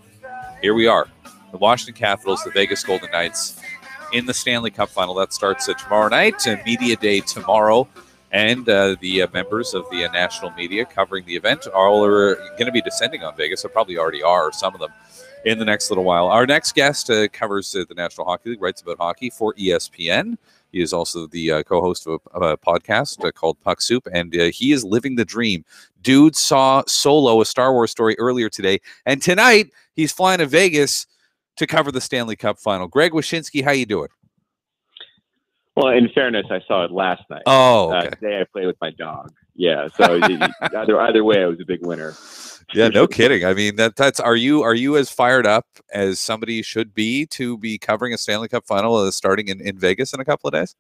here we are. The Washington Capitals, the Vegas Golden Knights in the Stanley Cup Final. That starts tomorrow night, Media Day tomorrow. And the members of the national media covering the event are going to be descending on Vegas. Or probably already are, some of them, in the next little while. Our next guest covers the National Hockey League, writes about hockey for ESPN. He is also the co-host of a podcast called Puck Soup, and he is living the dream. Dude saw Solo, a Star Wars story, earlier today, and tonight he's flying to Vegas to cover the Stanley Cup Final. Greg Wishynski, how you doing? Well, in fairness, I saw it last night. Oh, okay. Today I played with my dog. Yeah, so either way, I was a big winner. Yeah, no kidding. I mean, that's are you as fired up as somebody should be to be covering a Stanley Cup Final starting in Vegas in a couple of days?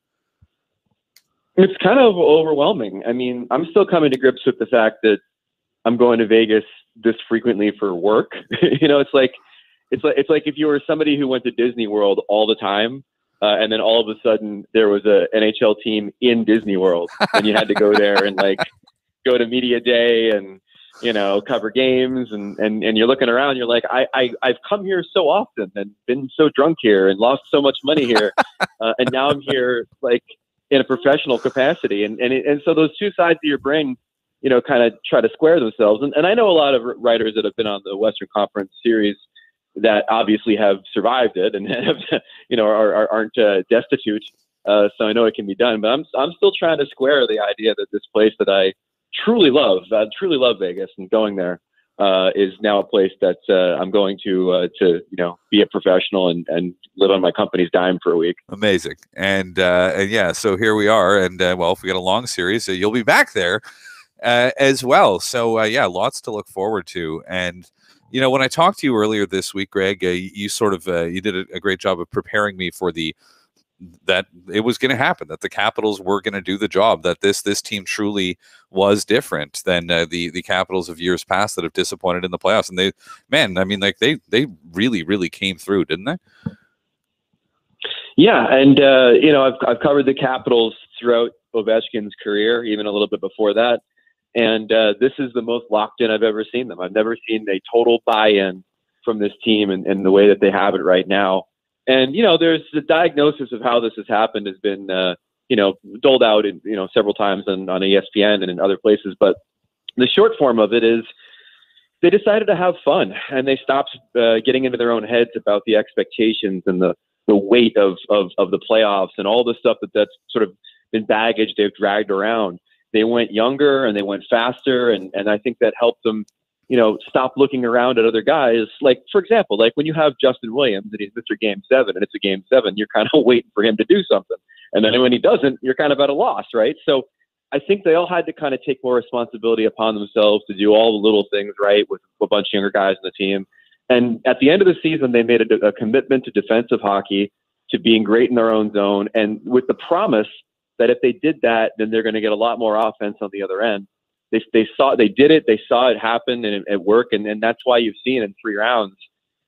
It's kind of overwhelming. I mean, I'm still coming to grips with the fact that I'm going to Vegas this frequently for work. It's like if you were somebody who went to Disney World all the time. And then all of a sudden there was a NHL team in Disney World and you had to go there and go to media day and, cover games and you're looking around, you're like, I've come here so often and been so drunk here and lost so much money here. And now I'm here in a professional capacity. And so those two sides of your brain, kind of try to square themselves. And I know a lot of writers that have been on the Western Conference series that obviously have survived it and have, aren't destitute. So I know it can be done, but I'm still trying to square the idea that this place that I truly love Vegas, and going there is now a place that I'm going to be a professional and live on my company's dime for a week. Amazing. And yeah, so here we are. And well, if we get a long series, you'll be back there as well. So yeah, lots to look forward to. And when I talked to you earlier this week, Greg, you sort of you did a great job of preparing me for that it was going to happen, that the Capitals were going to do the job, that this team truly was different than the Capitals of years past that have disappointed in the playoffs. And they really, really came through, didn't they? Yeah, and I've covered the Capitals throughout Ovechkin's career, even a little bit before that. And this is the most locked in I've ever seen them. I've never seen a total buy-in from this team and the way that they have it right now. And, there's the diagnosis of how this has happened has been, doled out in, several times on ESPN and in other places. But the short form of it is they decided to have fun and they stopped getting into their own heads about the expectations and the weight of the playoffs and all the stuff that's sort of been baggage they've dragged around. They went younger and they went faster. And I think that helped them, stop looking around at other guys. Like, for example, when you have Justin Williams and he's Mr. Game 7 and it's a Game 7, you're kind of waiting for him to do something. And then when he doesn't, you're kind of at a loss, right? So I think they all had to kind of take more responsibility upon themselves to do all the little things right with a bunch of younger guys on the team. And at the end of the season, they made a commitment to defensive hockey, to being great in their own zone, and with the promise that if they did that, then they're going to get a lot more offense on the other end. They did it. They saw it happen and it worked. And that's why you've seen in 3 rounds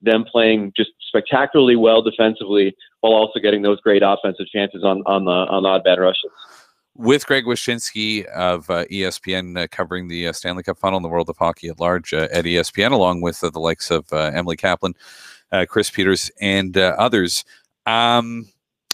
them playing just spectacularly well defensively while also getting those great offensive chances on the odd man rushes. With Greg Wishynski of ESPN covering the Stanley Cup Final and the world of hockey at large at ESPN, along with the likes of Emily Kaplan, Chris Peters, and others.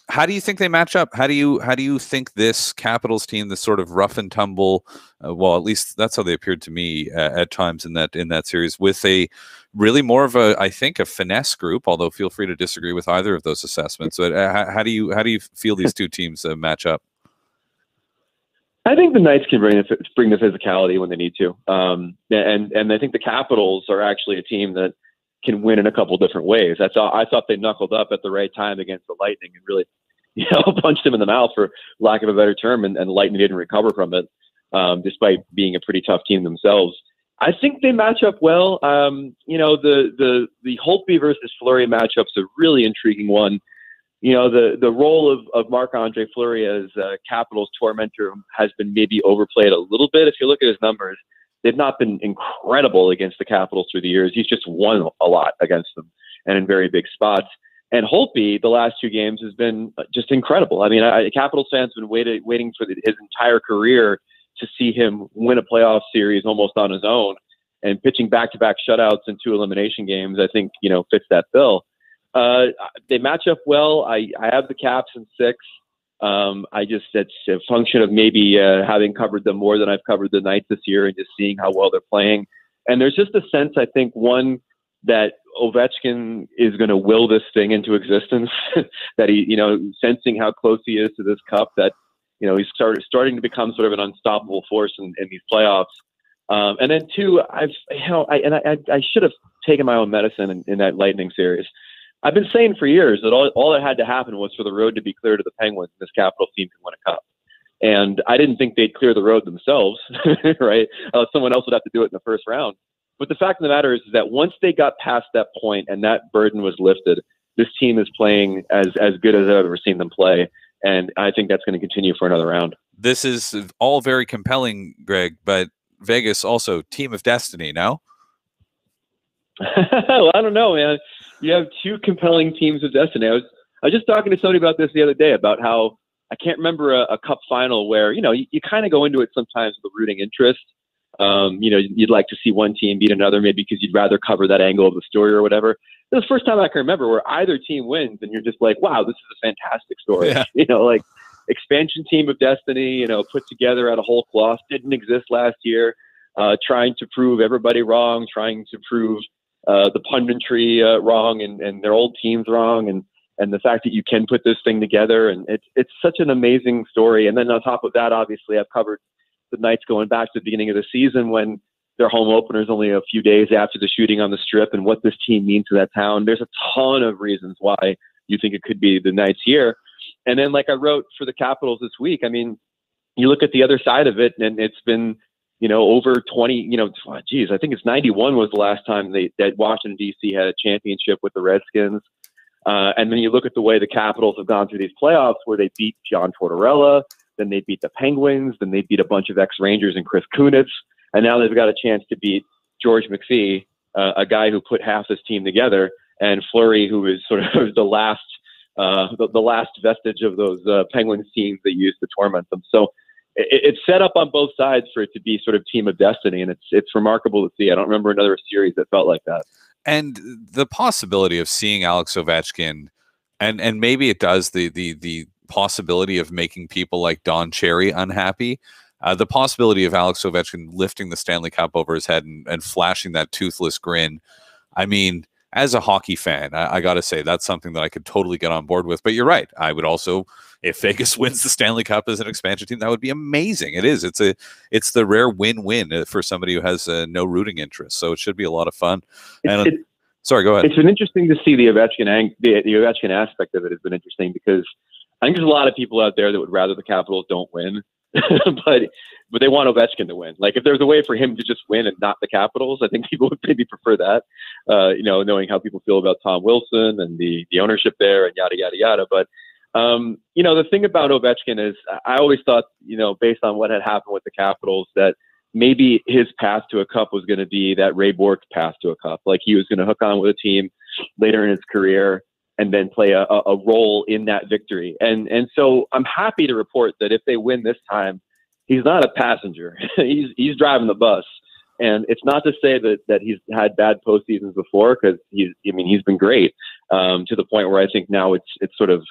How do you think they match up? How do you think this Capitals team, this sort of rough and tumble, well, at least that's how they appeared to me at times in that series, with a really more of a finesse group? Although feel free to disagree with either of those assessments. But how do you feel these two teams match up? I think the Knights can bring the physicality when they need to, and I think the Capitals are actually a team that can win in a couple different ways. I thought they knuckled up at the right time against the Lightning and really, punched them in the mouth, for lack of a better term, and the Lightning didn't recover from it, despite being a pretty tough team themselves. I think they match up well. The Holtby versus Fleury matchup's a really intriguing one. The role of Marc-Andre Fleury as Capitals tormentor has been maybe overplayed a little bit. If you look at his numbers, they've not been incredible against the Capitals through the years. He's just won a lot against them and in very big spots. And Holtby, the last 2 games, has been just incredible. I mean, Capitals fans have been waiting for his entire career to see him win a playoff series almost on his own, and pitching back-to-back shutouts in 2 elimination games, I think, fits that bill. They match up well. I have the Caps in 6. It's a function of maybe having covered them more than I've covered the Knights this year and just seeing how well they're playing. And there's just a sense, I think, one, that Ovechkin is going to will this thing into existence, that he, sensing how close he is to this cup, that, he's starting to become sort of an unstoppable force in these playoffs. And then 2, I should have taken my own medicine in that Lightning series. I've been saying for years that all that had to happen was for the road to be clear to the Penguins, and this Capitals team can win a cup. And I didn't think they'd clear the road themselves, right? Someone else would have to do it in the first round. But the fact of the matter is that once they got past that point and that burden was lifted, this team is playing as good as I've ever seen them play. And I think that's going to continue for another round. This is all very compelling, Greg, but Vegas also team of destiny, no? Well, I don't know, man. You have 2 compelling teams of destiny. I was just talking to somebody about this the other day, about how I can't remember a cup final where, you kind of go into it sometimes with a rooting interest. You'd like to see one team beat another, maybe because you'd rather cover that angle of the story or whatever. It's the first time I can remember where either team wins and you're just like, wow, this is a fantastic story. Yeah. Like expansion team of destiny, put together out of whole cloth, didn't exist last year, trying to prove everybody wrong, trying to prove the punditry wrong and their old teams wrong. And the fact that you can put this thing together, and it's such an amazing story. And then on top of that, obviously I've covered the Knights going back to the beginning of the season when their home opener is only a few days after the shooting on the Strip, and what this team means to that town. There's a ton of reasons why you think it could be the Knights year. And then, like I wrote for the Capitals this week, I mean, you look at the other side of it, and it's been, over 20, I think it's 91 was the last time that Washington, D.C. had a championship with the Redskins. And then you look at the way the Capitals have gone through these playoffs, where they beat John Tortorella, then they beat the Penguins, then they beat a bunch of ex-Rangers and Chris Kunitz, and now they've got a chance to beat George McPhee, a guy who put half this team together, and Fleury, who is sort of the last vestige of those Penguins teams that used to torment them. So it's set up on both sides for it to be sort of team of destiny, and it's remarkable to see. I don't remember another series that felt like that. And the possibility of seeing Alex Ovechkin, and maybe it does the possibility of making people like Don Cherry unhappy. The possibility of Alex Ovechkin lifting the Stanley Cup over his head and flashing that toothless grin. I mean, as a hockey fan, I got to say that's something that I could totally get on board with. But you're right. I would also, if Vegas wins the Stanley Cup as an expansion team, that would be amazing. It is. It's the rare win-win for somebody who has no rooting interest. So it should be a lot of fun. Sorry, go ahead. It's been interesting to see the Ovechkin aspect of it has been interesting, because I think there's a lot of people out there that would rather the Capitals don't win, but they want Ovechkin to win. Like, if there's a way for him to just win and not the Capitals, I think people would maybe prefer that, knowing how people feel about Tom Wilson and the ownership there and yada, yada, yada. But, the thing about Ovechkin is I always thought, based on what had happened with the Capitals, that maybe his path to a cup was going to be that Ray Bourque's path to a cup. Like, he was going to hook on with a team later in his career and then play a role in that victory. And so I'm happy to report that if they win this time, he's not a passenger. he's driving the bus. And it's not to say that he's had bad postseasons before, because he's been great, to the point where I think now it's sort of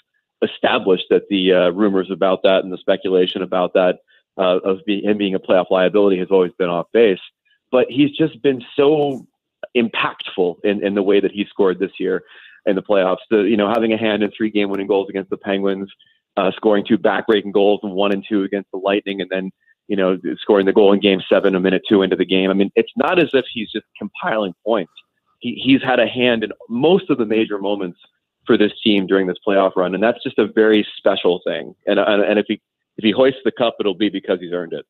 established that the rumors about that and the speculation about that of him being a playoff liability has always been off base. But he's just been so impactful in the way that he scored this year in the playoffs. Having a hand in 3 game-winning goals against the Penguins, scoring 2 back-breaking goals and 1 and 2 against the Lightning, and then scoring the goal in Game 7 a minute 2 into the game. I mean, it's not as if he's just compiling points. He's had a hand in most of the major moments for this team during this playoff run, and that's just a very special thing. And if he hoists the cup, it'll be because he's earned it.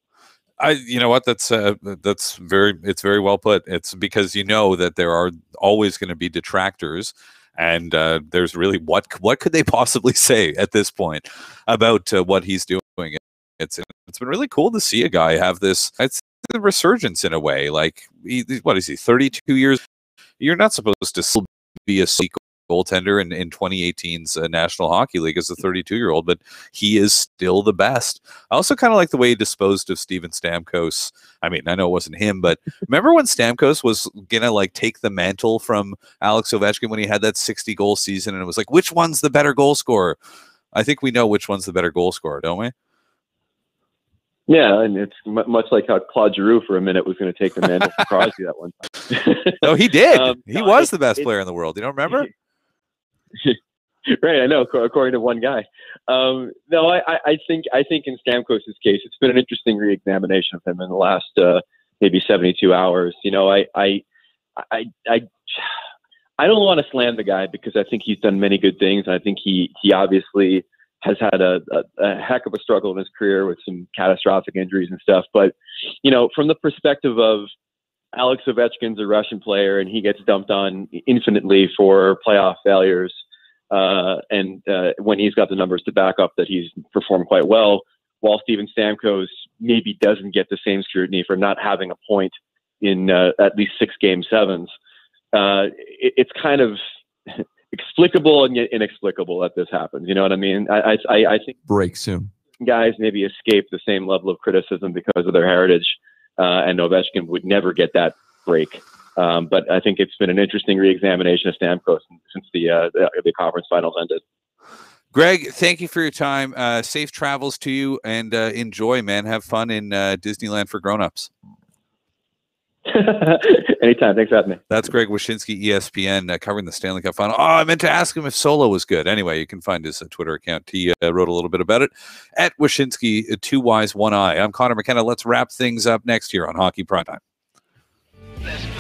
You know what? It's very well put. It's because that there are always going to be detractors, and there's really what could they possibly say at this point about what he's doing? It's been really cool to see a guy have this. It's a resurgence in a way. Like, what is he? 32 years. You're not supposed to still be a sequel goaltender in 2018's National Hockey League as a 32-year-old, but he is still the best. I also kind of like the way he disposed of Steven Stamkos. I mean, I know it wasn't him, but remember when Stamkos was going to like take the mantle from Alex Ovechkin when he had that 60-goal season, and it was like, which one's the better goal scorer? I think we know which one's the better goal scorer, don't we? Yeah, and it's much like how Claude Giroux for a minute was going to take the mantle from Crosby that one time. No, he did. He was the best player in the world. You don't remember? Right, I know. According to one guy. No, I think in Stamkos' case, it's been an interesting re-examination of him in the last maybe 72 hours. You know, I don't want to slam the guy because I think he's done many good things. I think he obviously has had a heck of a struggle in his career with some catastrophic injuries and stuff. But, you know, from the perspective of Alex Ovechkin's a Russian player and he gets dumped on infinitely for playoff failures. And when he's got the numbers to back up that he's performed quite well, while Steven Stamkos maybe doesn't get the same scrutiny for not having a point in at least 6 game sevens. It's kind of explicable and yet inexplicable that this happens. You know what I mean? I think break soon. Guys maybe escape the same level of criticism because of their heritage, and Ovechkin would never get that break. But I think it's been an interesting re-examination of Stamkos since the conference finals ended. Greg, thank you for your time. Safe travels to you, and enjoy, man. Have fun in Disneyland for grown-ups. Anytime. Thanks for having me. That's Greg Wyshynski, ESPN, covering the Stanley Cup final. Oh, I meant to ask him if Solo was good. Anyway, you can find his Twitter account. He wrote a little bit about it at Wyshynski, 2 Ys, 1 I. I'm Conor McKenna. Let's wrap things up next year on Hockey Primetime. Let's go.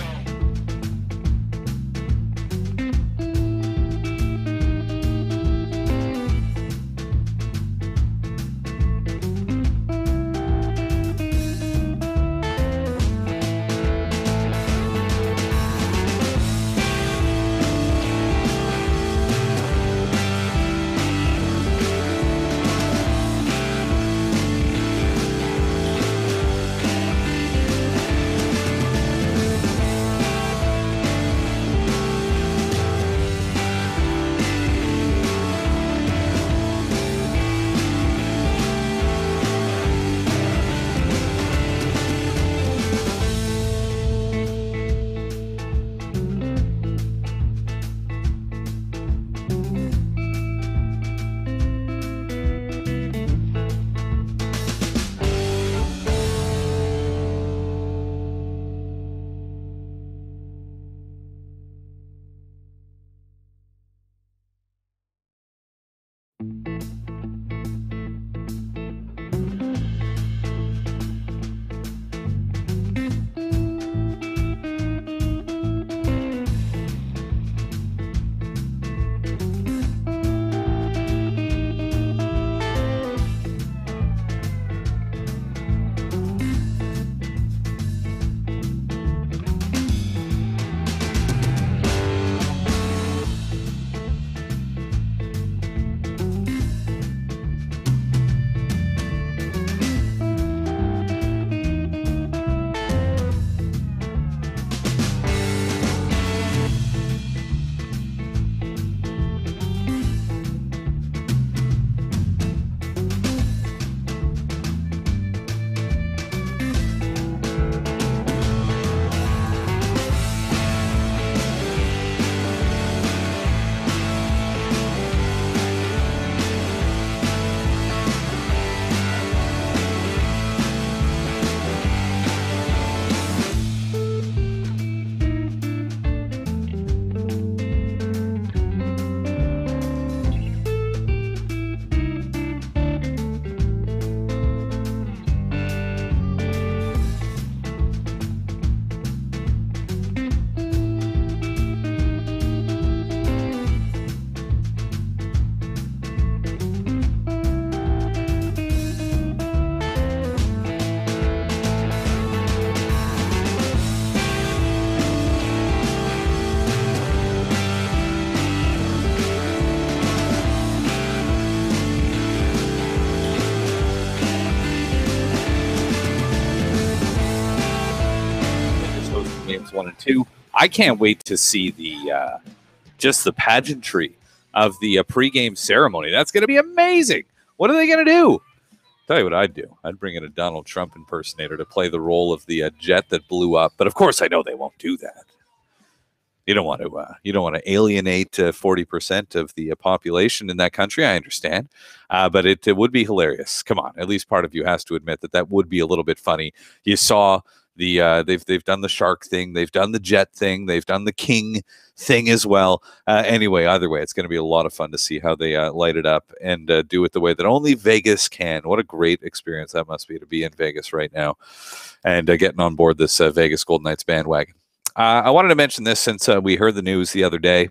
Games 1 and 2. I can't wait to see the just the pageantry of the pregame ceremony. That's going to be amazing. What are they going to do? Tell you what I'd do. I'd bring in a Donald Trump impersonator to play the role of the jet that blew up. But of course, I know they won't do that. You don't want to alienate 40% of the population in that country. I understand, but it would be hilarious. Come on, at least part of you has to admit that would be a little bit funny. You saw the they've done the shark thing, they've done the jet thing, they've done the king thing as well. Anyway, either way, it's going to be a lot of fun to see how they light it up and do it the way that only Vegas can. What a great experience that must be to be in Vegas right now and getting on board this Vegas Golden Knights bandwagon. I wanted to mention this since we heard the news the other day.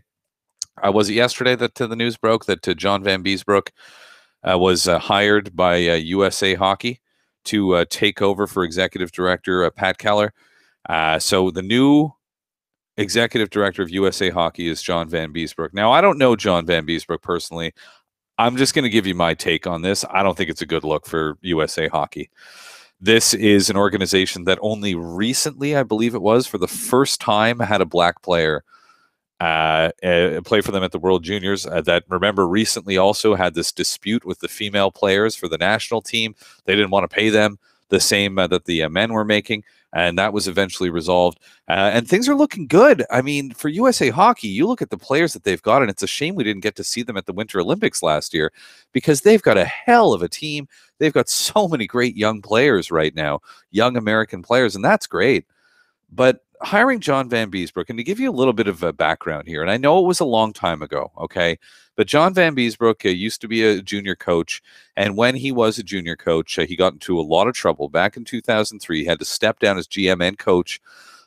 Was it yesterday that the news broke that John Van Beesbroek was hired by USA Hockey to take over for executive director Pat Keller? So the new executive director of USA Hockey is John Van Beesbroek. Now, I don't know John Van Beesbroek personally. I'm just going to give you my take on this. I don't think it's a good look for USA Hockey. This is an organization that only recently, I believe it was, for the first time had a black player play for them at the World Juniors. That, remember, recently also had this dispute with the female players for the national team. They didn't want to pay them the same that the men were making, and that was eventually resolved. And things are looking good. I mean, for USA Hockey, you look at the players that they've got, and it's a shame we didn't get to see them at the Winter Olympics last year because they've got a hell of a team. They've got so many great young players right now, young American players, and that's great. But hiring John Van Beesbroek, and to give you a little bit of a background here, and I know it was a long time ago, okay, but John Van Beesbroek used to be a junior coach, and when he was a junior coach, he got into a lot of trouble. Back in 2003, he had to step down as GM and coach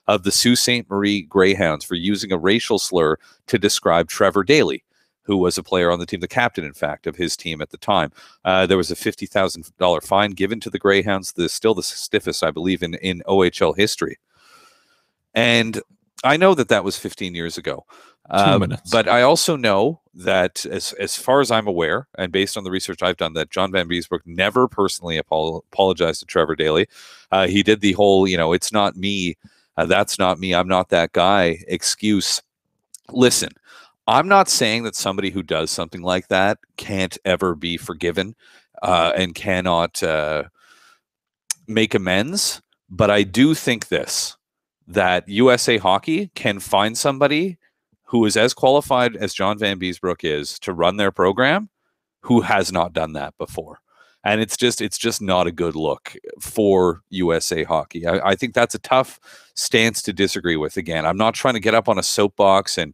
of the Sault Ste. Marie Greyhounds for using a racial slur to describe Trevor Daley, who was a player on the team, the captain, in fact, of his team at the time. There was a $50,000 fine given to the Greyhounds, still the stiffest, I believe, in OHL history. And I know that was 15 years ago. 2 minutes. But I also know that as far as I'm aware, and based on the research I've done, that John Van Beesbroek never personally apologized to Trevor Daley. He did the whole, it's not me, that's not me, I'm not that guy excuse. Listen, I'm not saying that somebody who does something like that can't ever be forgiven and cannot make amends. But I do think that USA Hockey can find somebody who is as qualified as John Van Beesbroek is to run their program who has not done that before. And it's just not a good look for USA Hockey. I think that's a tough stance to disagree with. Again, I'm not trying to get up on a soapbox and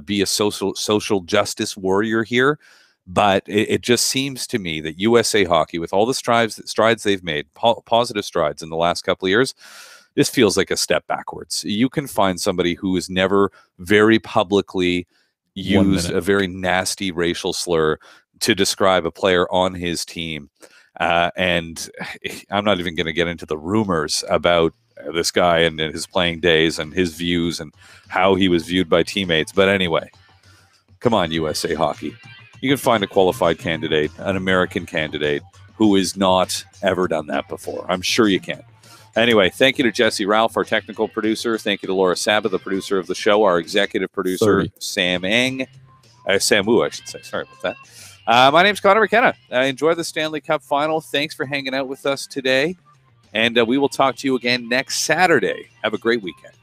be a social justice warrior here, but it just seems to me that USA Hockey, with all the strides they've made, positive strides in the last couple of years, this feels like a step backwards. You can find somebody who has never very publicly used a very nasty racial slur to describe a player on his team. And I'm not even going to get into the rumors about this guy and his playing days and his views and how he was viewed by teammates. But anyway, come on, USA Hockey. You can find a qualified candidate, an American candidate, who has not ever done that before. I'm sure you can. Anyway, thank you to Jesse Ralph, our technical producer. Thank you to Laura Saba, the producer of the show, our executive producer, Sam Wu, I should say. Sorry about that. My name's Conor McKenna. Enjoy the Stanley Cup Final. Thanks for hanging out with us today. And we will talk to you again next Saturday. Have a great weekend.